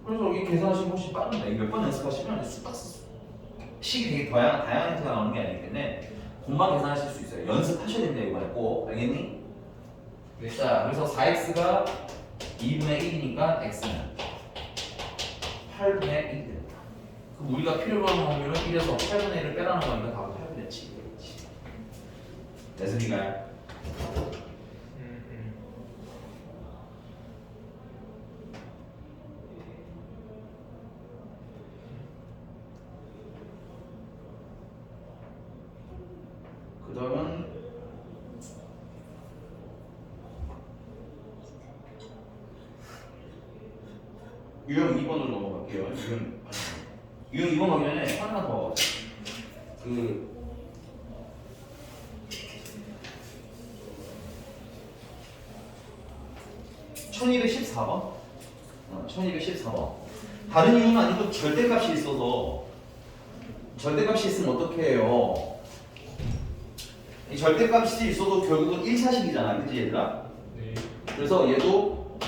그래서 여기 계산하시면 훨씬 빠릅니다. 이거 몇 번 연습하시면 쑥딱 식이 되게 다양한 형태가 나오는 게 아니기 때문에 금방 계산하실 수 있어요. 연습하셔야 됩니다. 이번에 꼭. 알겠니? 네. 자, 그래서 4x가 2분의 1이니까 x는 8분의 1이 됩니다. 그럼 우리가 필요로 하는 확률은 1에서 8분의 1을 빼라는 거니까 답은 8분의 7이겠지. 됐습니까? 그 다음은 유형 2번으로 넘어갈게요. 유형 2번 가기 전에 하나 더. 1214번? 1214번. 다른 이유는 아니고 절대값이 있어서 절대값이 있으면 어떻게 해요? 이 절대값이 있어도 결국은 1차식이잖아. 그치 얘들아? 네. 그래서 얘도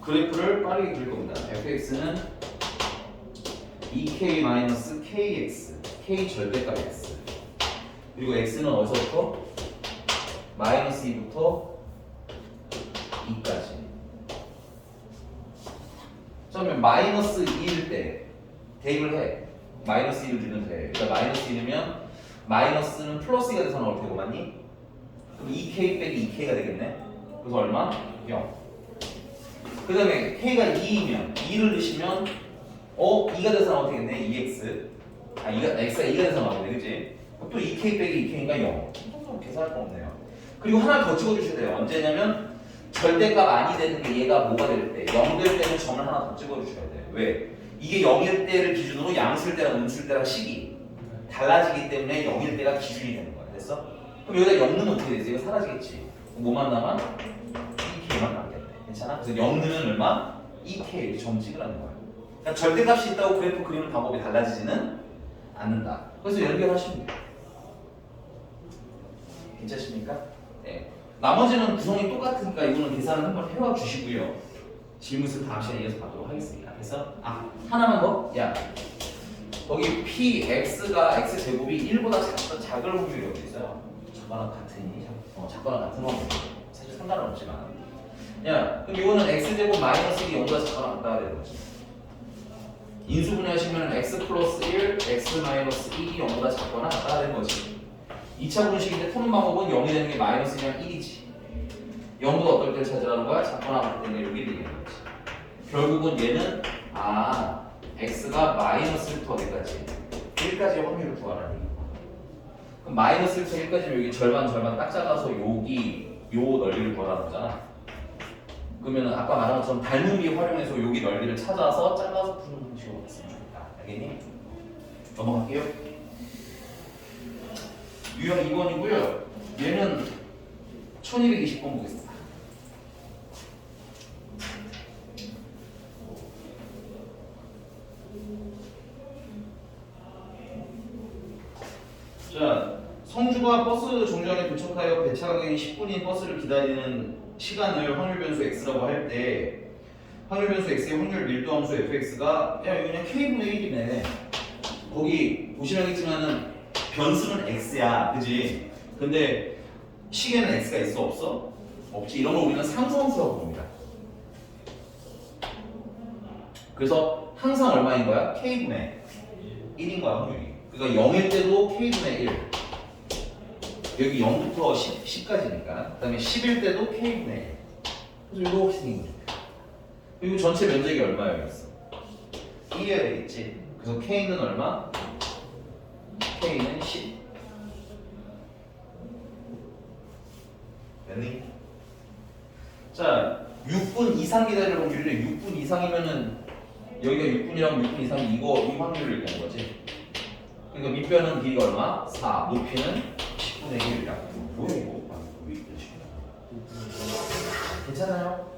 그래프를 빠르게 그릴 겁니다. fx는 2k-kx k 절대값 x 그리고 x는 어디서부터? 마이너스 2부터 2까지. 그러면 마이너스 2일 때 대입을 해. 마이너스 2를 주면 돼. 그러니까 마이너스 2면 마이너스는 플러스 2가 돼서 나올 테고 맞니? 그럼 2k 빼기 2k가 되겠네. 그래서 얼마? 0. 그 다음에 k가 2이면 2를 넣으시면 2가 돼서 나올 테겠네. 2x. x가 2가 돼서 나오겠네. 그치? 또 2k 빼기 2k니까 0. 좀 계산할 거 없네요. 그리고 하나 더 찍어주셔야 돼요. 언제냐면 절대값 아니 되는 게 얘가 뭐가 될 때, 0 될 때는 점을 하나 더 찍어주셔야 돼요. 왜? 이게 0일 때를 기준으로 양수일 때랑 음수일 때랑 식이 달라지기 때문에 0일 때가 기준이 되는 거야. 됐어? 그럼 여기다 0 넣으면 어떻게 되지? 이거 사라지겠지. 뭐만 남아? 2k만 남겠네. 괜찮아? 그래서 0 넣으면 얼마? 2k 이렇게 점 찍으라는 거야. 그러니까 절대값이 있다고 그래프 그리는 방법이 달라지지는 않는다. 그래서 연결하시면 돼요. 괜찮습니까? 네. 나머지는 구성이 똑같으니까 이거는 계산을 한번 해와 주시고요. 질문을 다음 시간에 이어서 받도록 하겠습니다. 그래서 하나만 더. 야, 거기 px가 x제곱이 1보다 작을 확률이 어디 있어요? 작거나 같으니 작거나 같은 확률. 사실 상관은 없지만. 야, 그럼 이거는 x제곱 마이너스 1이 0보다 작거나 같다가 되는 거지. 인수분해하시면 x 플러스 1, x 마이너스 1이 0보다 작거나 같다가 되는 거지. 2차 분식인데 푸는 방법은 0이 되는 게 마이너스 1이랑 1이지. 0보다 어떨 때 찾으라는 거야? 작거나 같을 때는 여기 되는 거지. 결국은 얘는 x가 마이너스 1부터 어디까지? 1까지의 확률을 구하라니. 그럼 마이너스 1부터 1까지면 여기 절반 딱 잘라서 여기 요 넓이를 구하라는 거잖아. 그러면 아까 말한 것처럼 닮은 비 활용해서 여기 넓이를 찾아서 잘라서 푸는 방식으로 했으면 좋겠다. 알겠니? 넘어갈게요. 유형 2번이고요. 얘는 1220번 보겠습니다. 자, 성주가 버스 정류장에 도착하여 배차 간격이 10분인 버스를 기다리는 시간을 확률 변수 x라고 할 때 확률 변수 x의 확률 밀도 함수 fx가 야 이거 그냥 k분의 1이네. 거기 보시면 알겠지만은 변수는 x야, 그지? 근데 시계는 x가 있어 없어? 없지. 이런 걸 우리는 상수함수라고 봅니다. 그래서 항상 얼마인 거야? k분의 1인 거야 확률이. 그러니까 0일 때도 k분의 1. 여기 0부터 10까지니까. 그 다음에 10일 때도 k분의 1. 그래서 이렇게 생긴 거죠. 그리고 전체 면적이 얼마였어? 2여야 되겠지. 그래서 k는 얼마? k는 10. 됐니? 자, 6분 이상 기다릴 확률이래. 6분 이상이면은 여기가 6분이랑 6분 이상이 이 확률을 얘기하는 거지. 그러니까 밑변은 길이가 얼마? 4. 높이는 10분의 1이라고. 뭐야 이거? 왜 이런 식이야? 괜찮아요?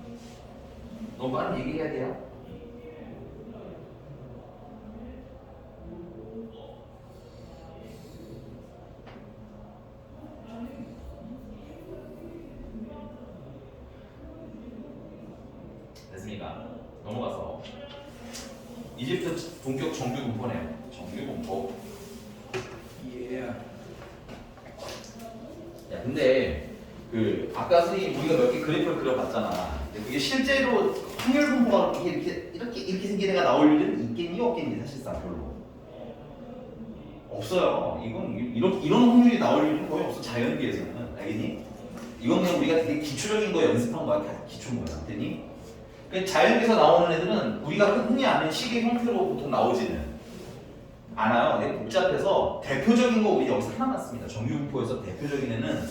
너무 빠른 얘기해야 돼요? 됐습니까? 넘어가서 이제부터 본격 정규 분포네요. 정규 분포. 예. 야 근데 그 아까 선생님 우리가 몇 개 그래프를 그려봤잖아. 근데 그게 실제로 확률 분포가 이렇게 생긴 애가 나올 일은 있겠니 없겠니 사실상 별로 없어요. 이런 확률이 나올 일은 거의 없어 자연계에서는. 알겠니? 이건 그냥 우리가 되게 기초적인 거 연습한 거야. 기초인 거야. 됐니? 자연계에서 나오는 애들은 우리가 흔히 아는 시계 형태로 보통 나오지는 않아요. 되게 복잡해서 대표적인 거 우리 여기서 하나만 씁니다. 정규분포에서 대표적인 애는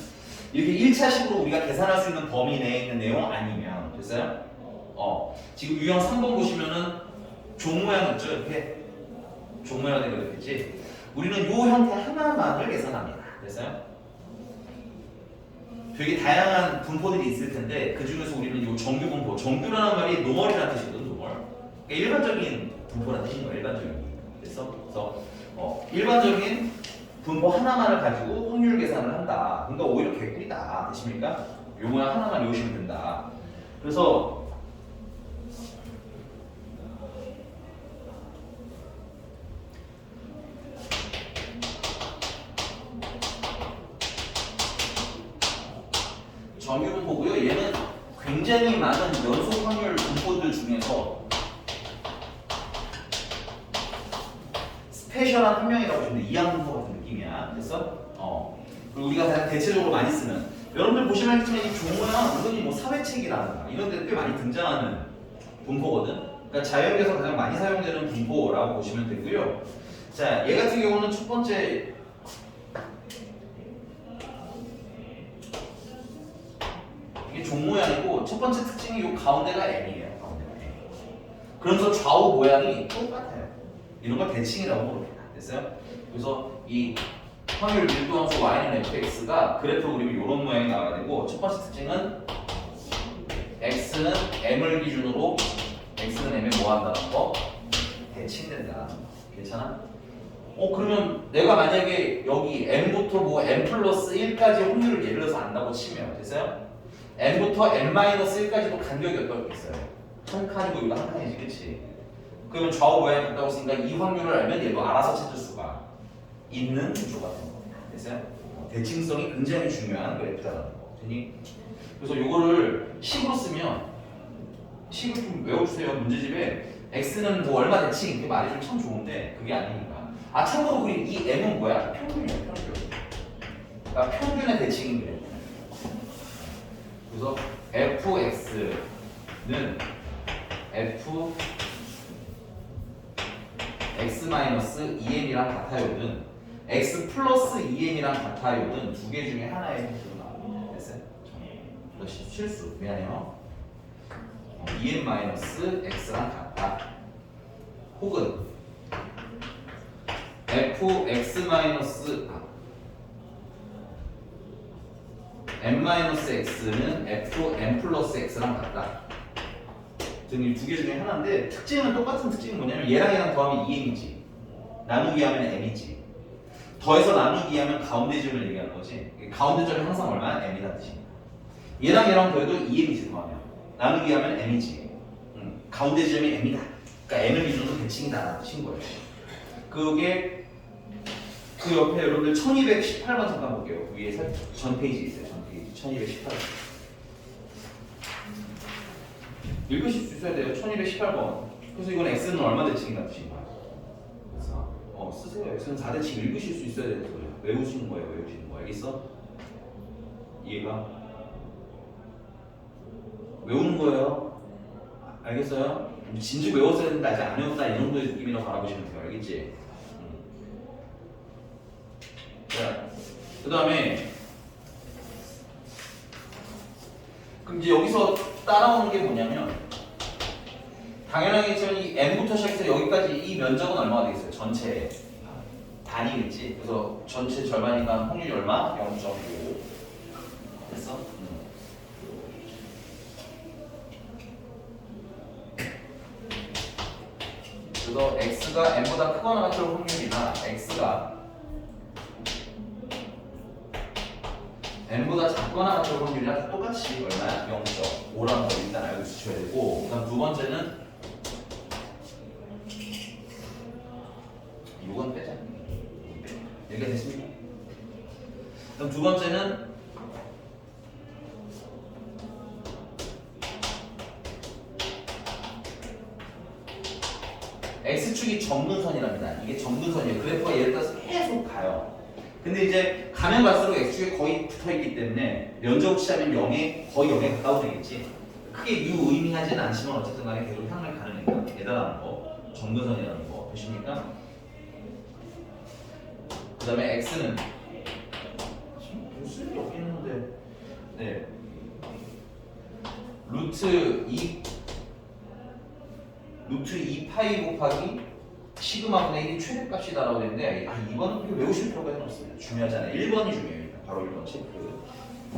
이렇게 1차식으로 우리가 계산할 수 있는 범위 내에 있는 내용 아니면 됐어요? 지금 유형 3번 보시면은 종 모양 있죠? 이렇게 종 모양이 그랬겠지? 우리는 이 형태 하나만을 계산합니다. 됐어요? 되게 다양한 분포들이 있을 텐데 그 중에서 우리는 이 정규 분포, 정규라는 말이 노멀이라는 뜻이거든, 노멀. 그러니까 일반적인 분포라는 뜻인 거야, 일반적인. 그래서 일반적인 분포 하나만을 가지고 확률 계산을 한다. 그러니까 오히려 개꿀이다. 되십니까? 요 모양 하나만 외우시면 된다. 그래서 정규 분포고요. 얘는 굉장히 많은 연속 확률 분포들 중에서 스페셜한 한 명이라고 보시면 돼. 이항 분포 같은 느낌이야. 됐어? 그리고 우리가 가장 대체적으로 많이 쓰는 여러분들 보시면 알겠지만 이 종모양 은근히 뭐 사회책이라든가 이런 데 꽤 많이 등장하는 분포거든. 그러니까 자연계에서 가장 많이 사용되는 분포라고 보시면 되고요. 자, 얘 같은 경우는 첫 번째 이게 종 모양이고 첫 번째 특징이 이 가운데가 M이에요. 가운데가 M. 그러면서 좌우 모양이 똑같아요. 이런 걸 대칭이라고 부릅니다. 됐어요? 그래서 이 확률 밀도함수 y는 fx가 그래프 그리면 이런 모양이 나와야 되고 첫 번째 특징은 x는 m을 기준으로 x는 m에 뭐 한다는 거? 대칭된다. 괜찮아? 그러면 내가 만약에 여기 n부터 뭐 n 플러스 1까지 확률을 예를 들어서 안다고 치면 됐어요? n부터 n 마이너스 1까지도 간격이 어떤 게 있어요? 한 칸이고 이거 한 칸이지, 그치? 그러면 좌우 모양이 같다고 했으니까 이 확률을 알면 얘도 알아서 찾을 수가 있는 구조 같은 거. 됐어요? 대칭성이 굉장히 중요한 그래프라는 거. 되니? 그래서 요거를 식으로 쓰면 식을 좀 외워주세요. 문제집에 x는 뭐 얼마 대칭 이렇게 말해주면 참 좋은데 그게 아니니까. 참고로 그리고 이 m은 뭐야? 평균이야, 평균. 그러니까 평균의 대칭인 그래. 그래서 fx는 f x-2n이랑 같아요든 x 플러스 2n이랑 같아요든 두 개 중에 하나의 형태로 나옵니다. 됐어요? 이거 실수. 미안해요. 2n-x랑 같다. 혹은 n-x는 fn 플러스 x랑 같다. 등이 두 개 중에 하나인데 특징은 똑같은 특징은 뭐냐면 얘랑 얘랑 더하면 2n이지 나누기 하면 n이지 더해서 나누기 하면 가운데 점을 얘기하는 거지. 가운데 점이 항상 얼마야? n이라는 뜻입니다. 얘랑 얘랑 더해도 2n이지 더하면 나누기 하면 n이지 가운데 점이 n이다. 그러니까 n을 기준으로 대칭이다라는 뜻인 거예요. 그게 그 옆에 여러분들 1218번 잠깐 볼게요. 위에 전 페이지 있어요. 전 페이지 1218번 읽으실 수 있어야 돼요. 1218번. 그래서 이건 x는 얼마 대칭이라는 뜻인가? 그래서 쓰세요. x는 4대칭 읽으실 수 있어야 되는 거예요. 외우시는 거예요. 외우시는 거. 알겠어? 이해가? 외우는 거예요. 알겠어요? 진즉 외웠어야 되는데 아직 안 외웠다 이 정도의 느낌이라고 바라보시면 돼요. 알겠지? 자, 그 다음에 그럼 이제 여기서 따라오는 게 뭐냐면 당연하게 이 n부터 시작해서 여기까지 이 면적은 얼마가 되겠어요? 전체 반이겠지. 그래서 전체 절반이니까 확률이 얼마? 0.5 됐어? 그래서 x가 n보다 크거나 같을 확률이나 x가 n보다 작거나 같을 확률이랑 똑같이 얼마야? 0.5라는 걸 일단 알고 있으셔야 되고 그 다음 두 번째는 이건 빼자. 여기가 됐습니까? 그럼 두 번째는 x축이 정근선이랍니다. 이게 정근선이에요. 그래프가 예를 들어서 계속 가요. 근데 이제 가면 갈수록 x축에 거의 붙어있기 때문에 면적을 치자면 0에 거의 0에 가까워 되겠지. 크게 유의미하지는 않지만 어쨌든 간에 계속 향을 가는 애가 대단한 거 정근선이라는 거 보십니까? 그 다음에 x는 무슨 일이 없겠는데 네 루트 2 파이 곱하기 시그마분의 1이 최대값이다라고 되는데 이거는 외우실 필요가 없습니다. 중요하잖아요. 1번이 중요해요. 바로 1번 체크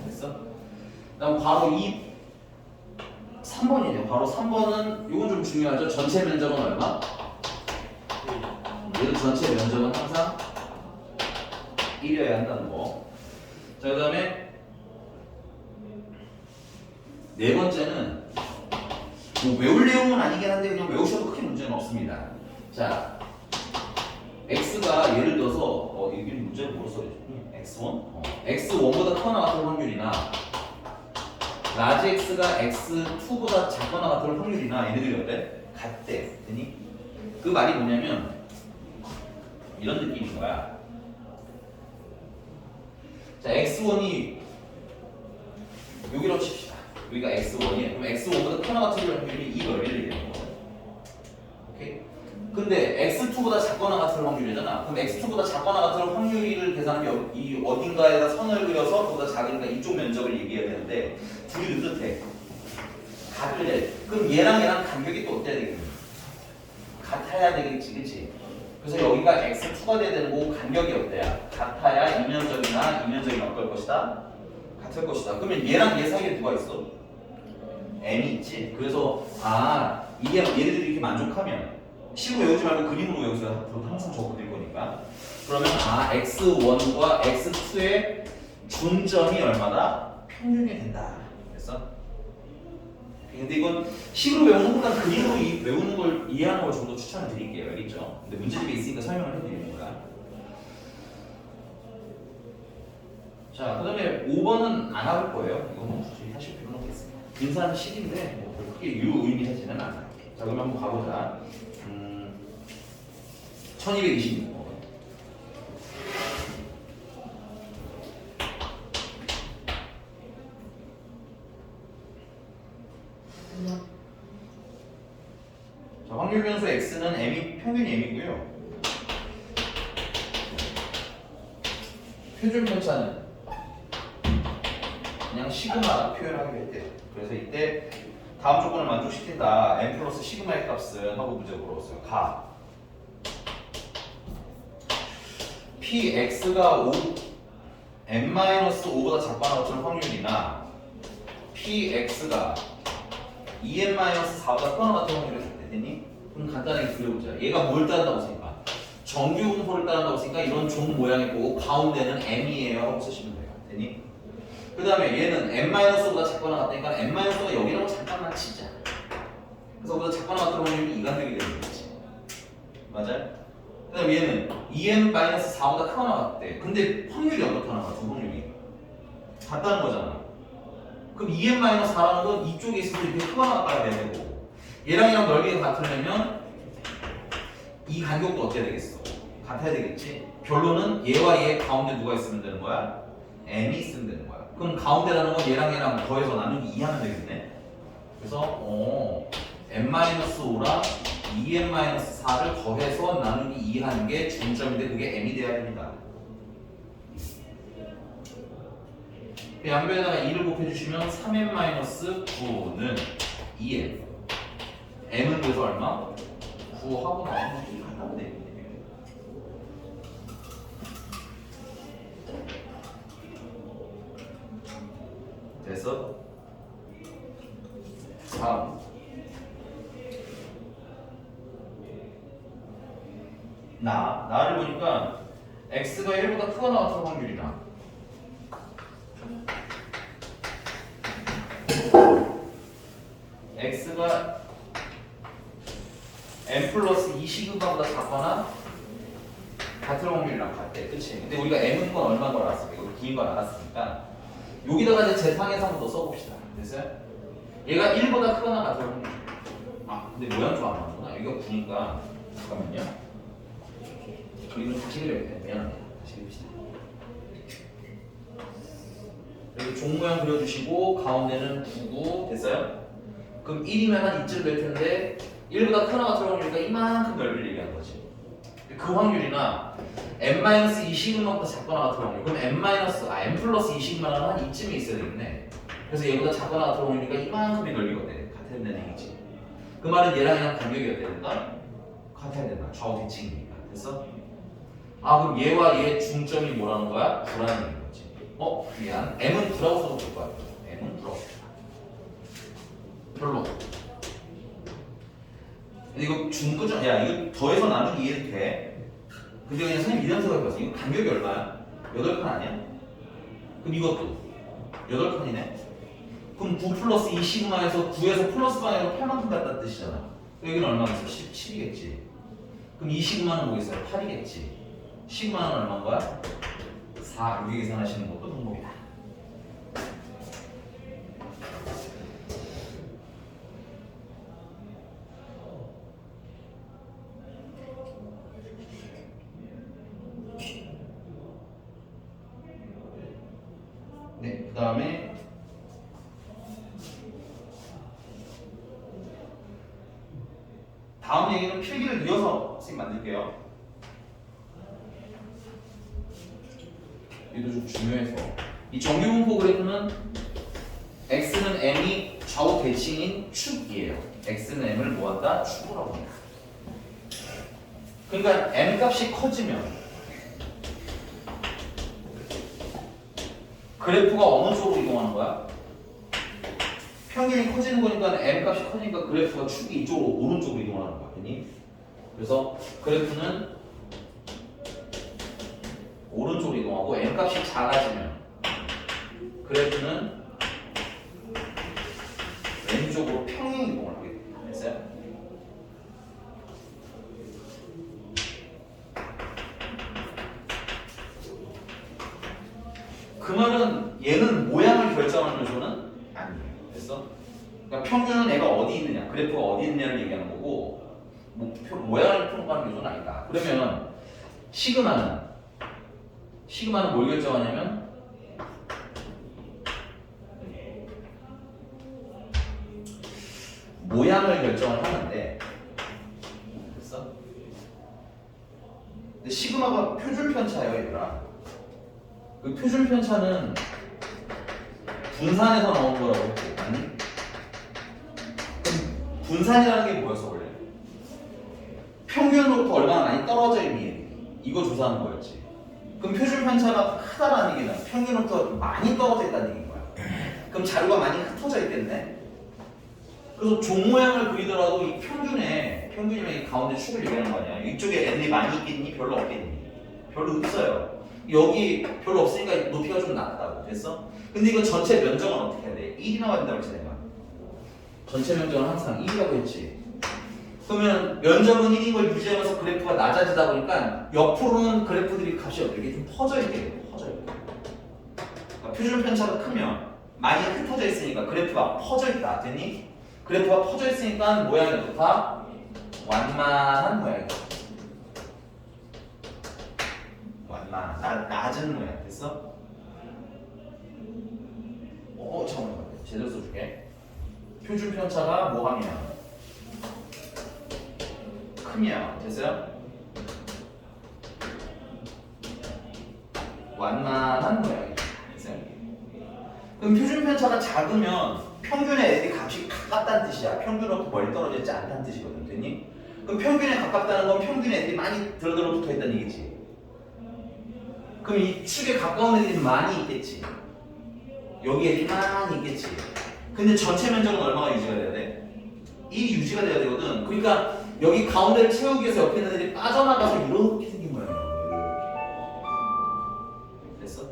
됐어? 그 다음 바로 3번이네요. 바로 3번은 이건 좀 중요하죠. 전체 면적은 얼마? 얘도 전체 면적은 항상 1이어야 한다는 거. 자, 그 다음에 네 번째는 뭐 외울 내용은 아니긴 한데 그냥 외우셔도 크게 문제는 없습니다. 자, x가 예를 들어서 이게 문제를 뭐로 써야지? x1? x1보다 크거나 같은 확률이나 라지 x가 x2보다 작거나 같은 확률이나 얘네들이 어때? 같대. 되니? 그 말이 뭐냐면 이런 느낌인 거야. 자, x1이 여기로 칩시다. 여기가 x1이에요. 그럼 x1보다 크거나 같은 확률이 이 넓이를 얘기하는 거예요. 오케이? 근데 x2보다 작거나 같은 확률이잖아. 그럼 x2보다 작거나 같은 확률을 계산하면 이 어딘가에다 선을 그려서 그보다 작으니까 이쪽 면적을 얘기해야 되는데 둘이 느긋해. 같을래. 그럼 얘랑 간격이 또 어때야 되겠니? 같아야 되겠지, 그치? 그래서 여기가 x2가 돼야 되는 거고 간격이 어때야? 같아야 이 면적이나 이 면적이 어떨 것이다? 같을 것이다. 그러면 얘랑 얘 사이에 누가 있어? n이 있지. 그래서 이게 얘네들이 이렇게 만족하면 식으로 외우지 말고 그림으로 외우세요. 앞으로 항상 적어드릴 거니까. 거니까. 그러면 x1과 x2의 중점이 얼마다? 평균이 된다. 그래서 근데 이건 식으로 외우는 것보다 그림으로 외우는 걸 이해하는 걸 좀 더 추천을 드릴게요. 알겠죠? 근데 문제집에 있으니까 설명을 해드리는 거야. 자, 그 다음에 5번은 안 해볼 거예요. 이거는 굳이 하실 필요는 없겠습니다. 분산 식인데 뭐 그렇게 유의미하지는 않아요. 자, 그럼 한번 가보자. 1226번. 자, 확률 변수 x는 m이 평균이 m이고요. 표준 편차는 그냥 시그마로 표현하기로 했대요. 그래서 이때 다음 조건을 만족시킨다. m 플러스 시그마의 값은 하고 문제 물어봤어요. 가 px가 n-5보다 작거나 같은 확률이나 px가 2n-4보다 크거나 같은 확률을 되니 그럼 간단하게 그려보자. 얘가 뭘 따른다고 했으니까 정규 분포를 따른다고 했으니까 이런 종 모양이고 가운데는 m이에요 하고 쓰시면 돼요. 되니? 그 다음에 얘는 n-5보다 작거나 같으니까 n-5가 여기라고 잠깐만 치자. 그래서 보다 작거나 같은 확률이 이간되게 되는 거지. 맞아요? 그 다음에 얘는 2n-4보다 크거나 같대. 근데 확률이 어떻다는 거야? 두 확률이 같다는 거잖아. 그럼 2n-4라는 건 이쪽에 있어서 이렇게 크거나 같다가 돼야 되고 얘랑 넓이가 같으려면 이 간격도 어떻게 되겠어? 같아야 되겠지? 결론은 얘와 얘 가운데 누가 있으면 되는 거야? m이 있으면 되는 거야. 그럼 가운데라는 건 얘랑 더해서 나누기 2 하면 되겠네? 그래서 n-5랑 2n-4를 더해서 나누기 2 하는 게 중점인데 그게 m이 돼야 됩니다. 양변에다가 2를 곱해주시면 3n-9는 2n m은 그래서 얼마? 9하고 나오면 2 하면 되겠네. 됐어? 다음 나를 보니까 x가 1보다 크거나 같은 확률이나 x가 n 플러스 2시그마보다 작거나 같은 확률이랑 같대. 그치? 근데 우리가 m은 건 얼마인 걸 알았으니까 이거 9인 걸 알았으니까 여기다가 이제 재탕해서 한번 더 써봅시다. 됐어요? 얘가 1보다 크거나 같은 확률. 근데 모양 좀 안 맞구나. 여기가 9니까 잠깐만요. 이거 다시 그려야 돼. 미안합니다. 다시 그립시다. 여기 종 모양 그려주시고 가운데는 9고 됐어요? 그럼 1이면 한 이쯤 될 텐데 1보다 크거나 같은 확률이니까 이만큼 넓이를 얘기하는 거지. 그 확률이나 n-2 시그마보다 작거나 같은 확률. 그럼 n 플러스 2 시그마는 한 이쯤에 있어야 되겠네. 그래서 얘보다 작거나 같은 확률이니까 이만큼의 넓이가 돼. 같아야 된다는 얘기지. 그 말은 얘랑 간격이 어때야 된다? 같아야 된다. 좌우 대칭이니까. 됐어? 그럼 얘와 얘의 중점이 뭐라는 거야? 9라는 얘기인 거지. 미안. m은 9라고 써도 될 거야. m은 9라고 써도 별로. 근데 이거 중구점, 야, 이거 더해서 나누기 이해도 돼. 근데 그냥 선생님 이런 생각을 해봤어. 이거 간격이 얼마야? 8칸 아니야? 그럼 이것도 8칸이네? 그럼 9 플러스 2 시그마에서 9에서 플러스 방향으로 8만큼 갔다는 뜻이잖아. 여기는 얼마겠어? 17이겠지. 그럼 2 시그마는 뭐겠어요? 8이겠지. 시그마는 얼마인 거야? 4. 여기 계산하시는 것도 방법이다. 네, 그 다음에 다음 얘기는 필기를 이어서 선생님 만들게요. 이도 좀 중요해서 이 정규분포 그래프는 x는 m이 좌우 대칭인 축이에요. x는 m을 뭐한다? 축으로 합니다. 그러니까 m 값이 커지면 그래프가 어느 쪽으로 이동하는 거야? 평균이 커지는 거니까 m 값이 커지니까 그래프가 축이 이쪽으로 오른쪽으로 이동하는 거야. 그니? 그래서 그래프는 오른쪽으로 이동하고 n 값이 작아지면 그래프는 왼쪽으로 평행 이동을 하게 됩니다. 됐어요? 그 말은 얘는 모양을 결정하는 요소는 아니에요. 됐어? 그러니까 평균은 애가 어디 있느냐, 그래프가 어디 있느냐를 얘기하는 거고 모양을 평가하는 요소는 아니다. 그러면 시그마는 뭘 결정하냐면 모양을 결정을 하는데 됐어? 근데 시그마가 표준 편차예요, 얘들아. 그 표준 편차는 분산에서 나온 거라고 했고, 아니? 그럼 분산이라는 게 뭐였어 원래? 평균으로부터 얼마나 많이 떨어져 있니? 이거 조사하는 거였지. 그럼 표준 편차가 크다라는 얘기는 평균으로부터 많이 떨어져 있다는 얘기인 거야. 그럼 자료가 많이 흩어져 있겠네. 그래서 종 모양을 그리더라도 이 평균이면 이 가운데 축을 얘기하는 거 아니야. 이쪽에 n이 많이 있겠니? 별로 없겠니? 별로 없어요. 여기 별로 없으니까 높이가 좀 낮다고. 됐어? 근데 이거 전체 면적은 어떻게 해야 돼? 1이 나와야 된다고 했지 내가. 전체 면적은 항상 1이라고 했지. 그러면 면적은 1인 걸 유지하면서 그래프가 낮아지다 보니까 옆으로는 그래프들이 값이 어떻게 좀 퍼져 있게 돼. 퍼져 있게. 그러니까 표준 편차가 크면 많이 흩어져 있으니까 그래프가 퍼져 있다. 됐니? 그래프가 퍼져 있으니까 모양이 어떻다? 완만한 모양이다. 완만한 낮은 모양. 됐어? 잠깐만. 제대로 써줄게. 표준 편차가 뭐 하면 크면 됐어요? 완만한 모양이다. 됐어요? 그럼 표준 편차가 작으면 평균의 애들이 값이 가깝다는 뜻이야. 평균으로부터 멀리 떨어져 있지 않다는 뜻이거든. 됐니? 그럼 평균에 가깝다는 건 평균의 애들이 많이 들어들어 붙어 있다는 얘기지. 그럼 이 축에 가까운 애들이 많이 있겠지. 여기 애들이 많이 있겠지. 근데 전체 면적은 얼마가 유지가 돼야 돼? 1이 유지가 돼야 되거든. 그러니까 여기 가운데를 채우기 위해서 옆에 있는 애들이 빠져나가서 이렇게 생긴 모양이야. 이렇게. 됐어?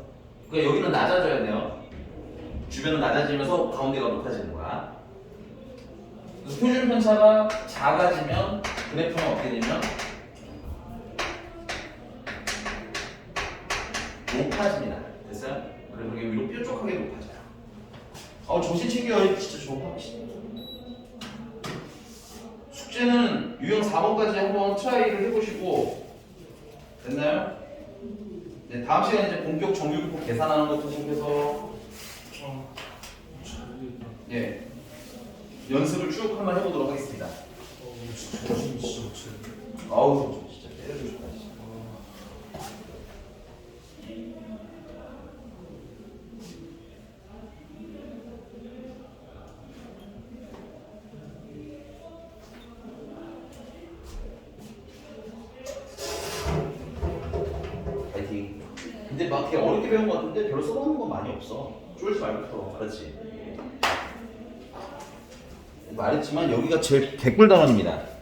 그러니까 여기는 낮아져야 돼요. 주변은 낮아지면서 가운데가 높아지는 거야. 그래서 표준 편차가 작아지면 그래프는 어떻게 되면 높아집니다. 됐어요? 그래서 이게 위로 뾰족하게 높아져요. 정신 챙겨요. 진짜 좋아. 숙제는 유형 4번까지 한번 트라이를 해보시고 됐나요? 네, 다음 시간에 이제 본격 정규분포 계산하는 것도 시작해서 예 연습을 쭉 한번 해보도록 하겠습니다. 정신 진짜 없어요. 아우 진짜 때려주고 싶다 진짜. 파이팅. 근데 막 되게 어렵게 배운 것 같은데 별로 써먹는 건 많이 없어. 쫄지 말고 그렇지. 말했지만 여기가 제일 개꿀 단원입니다.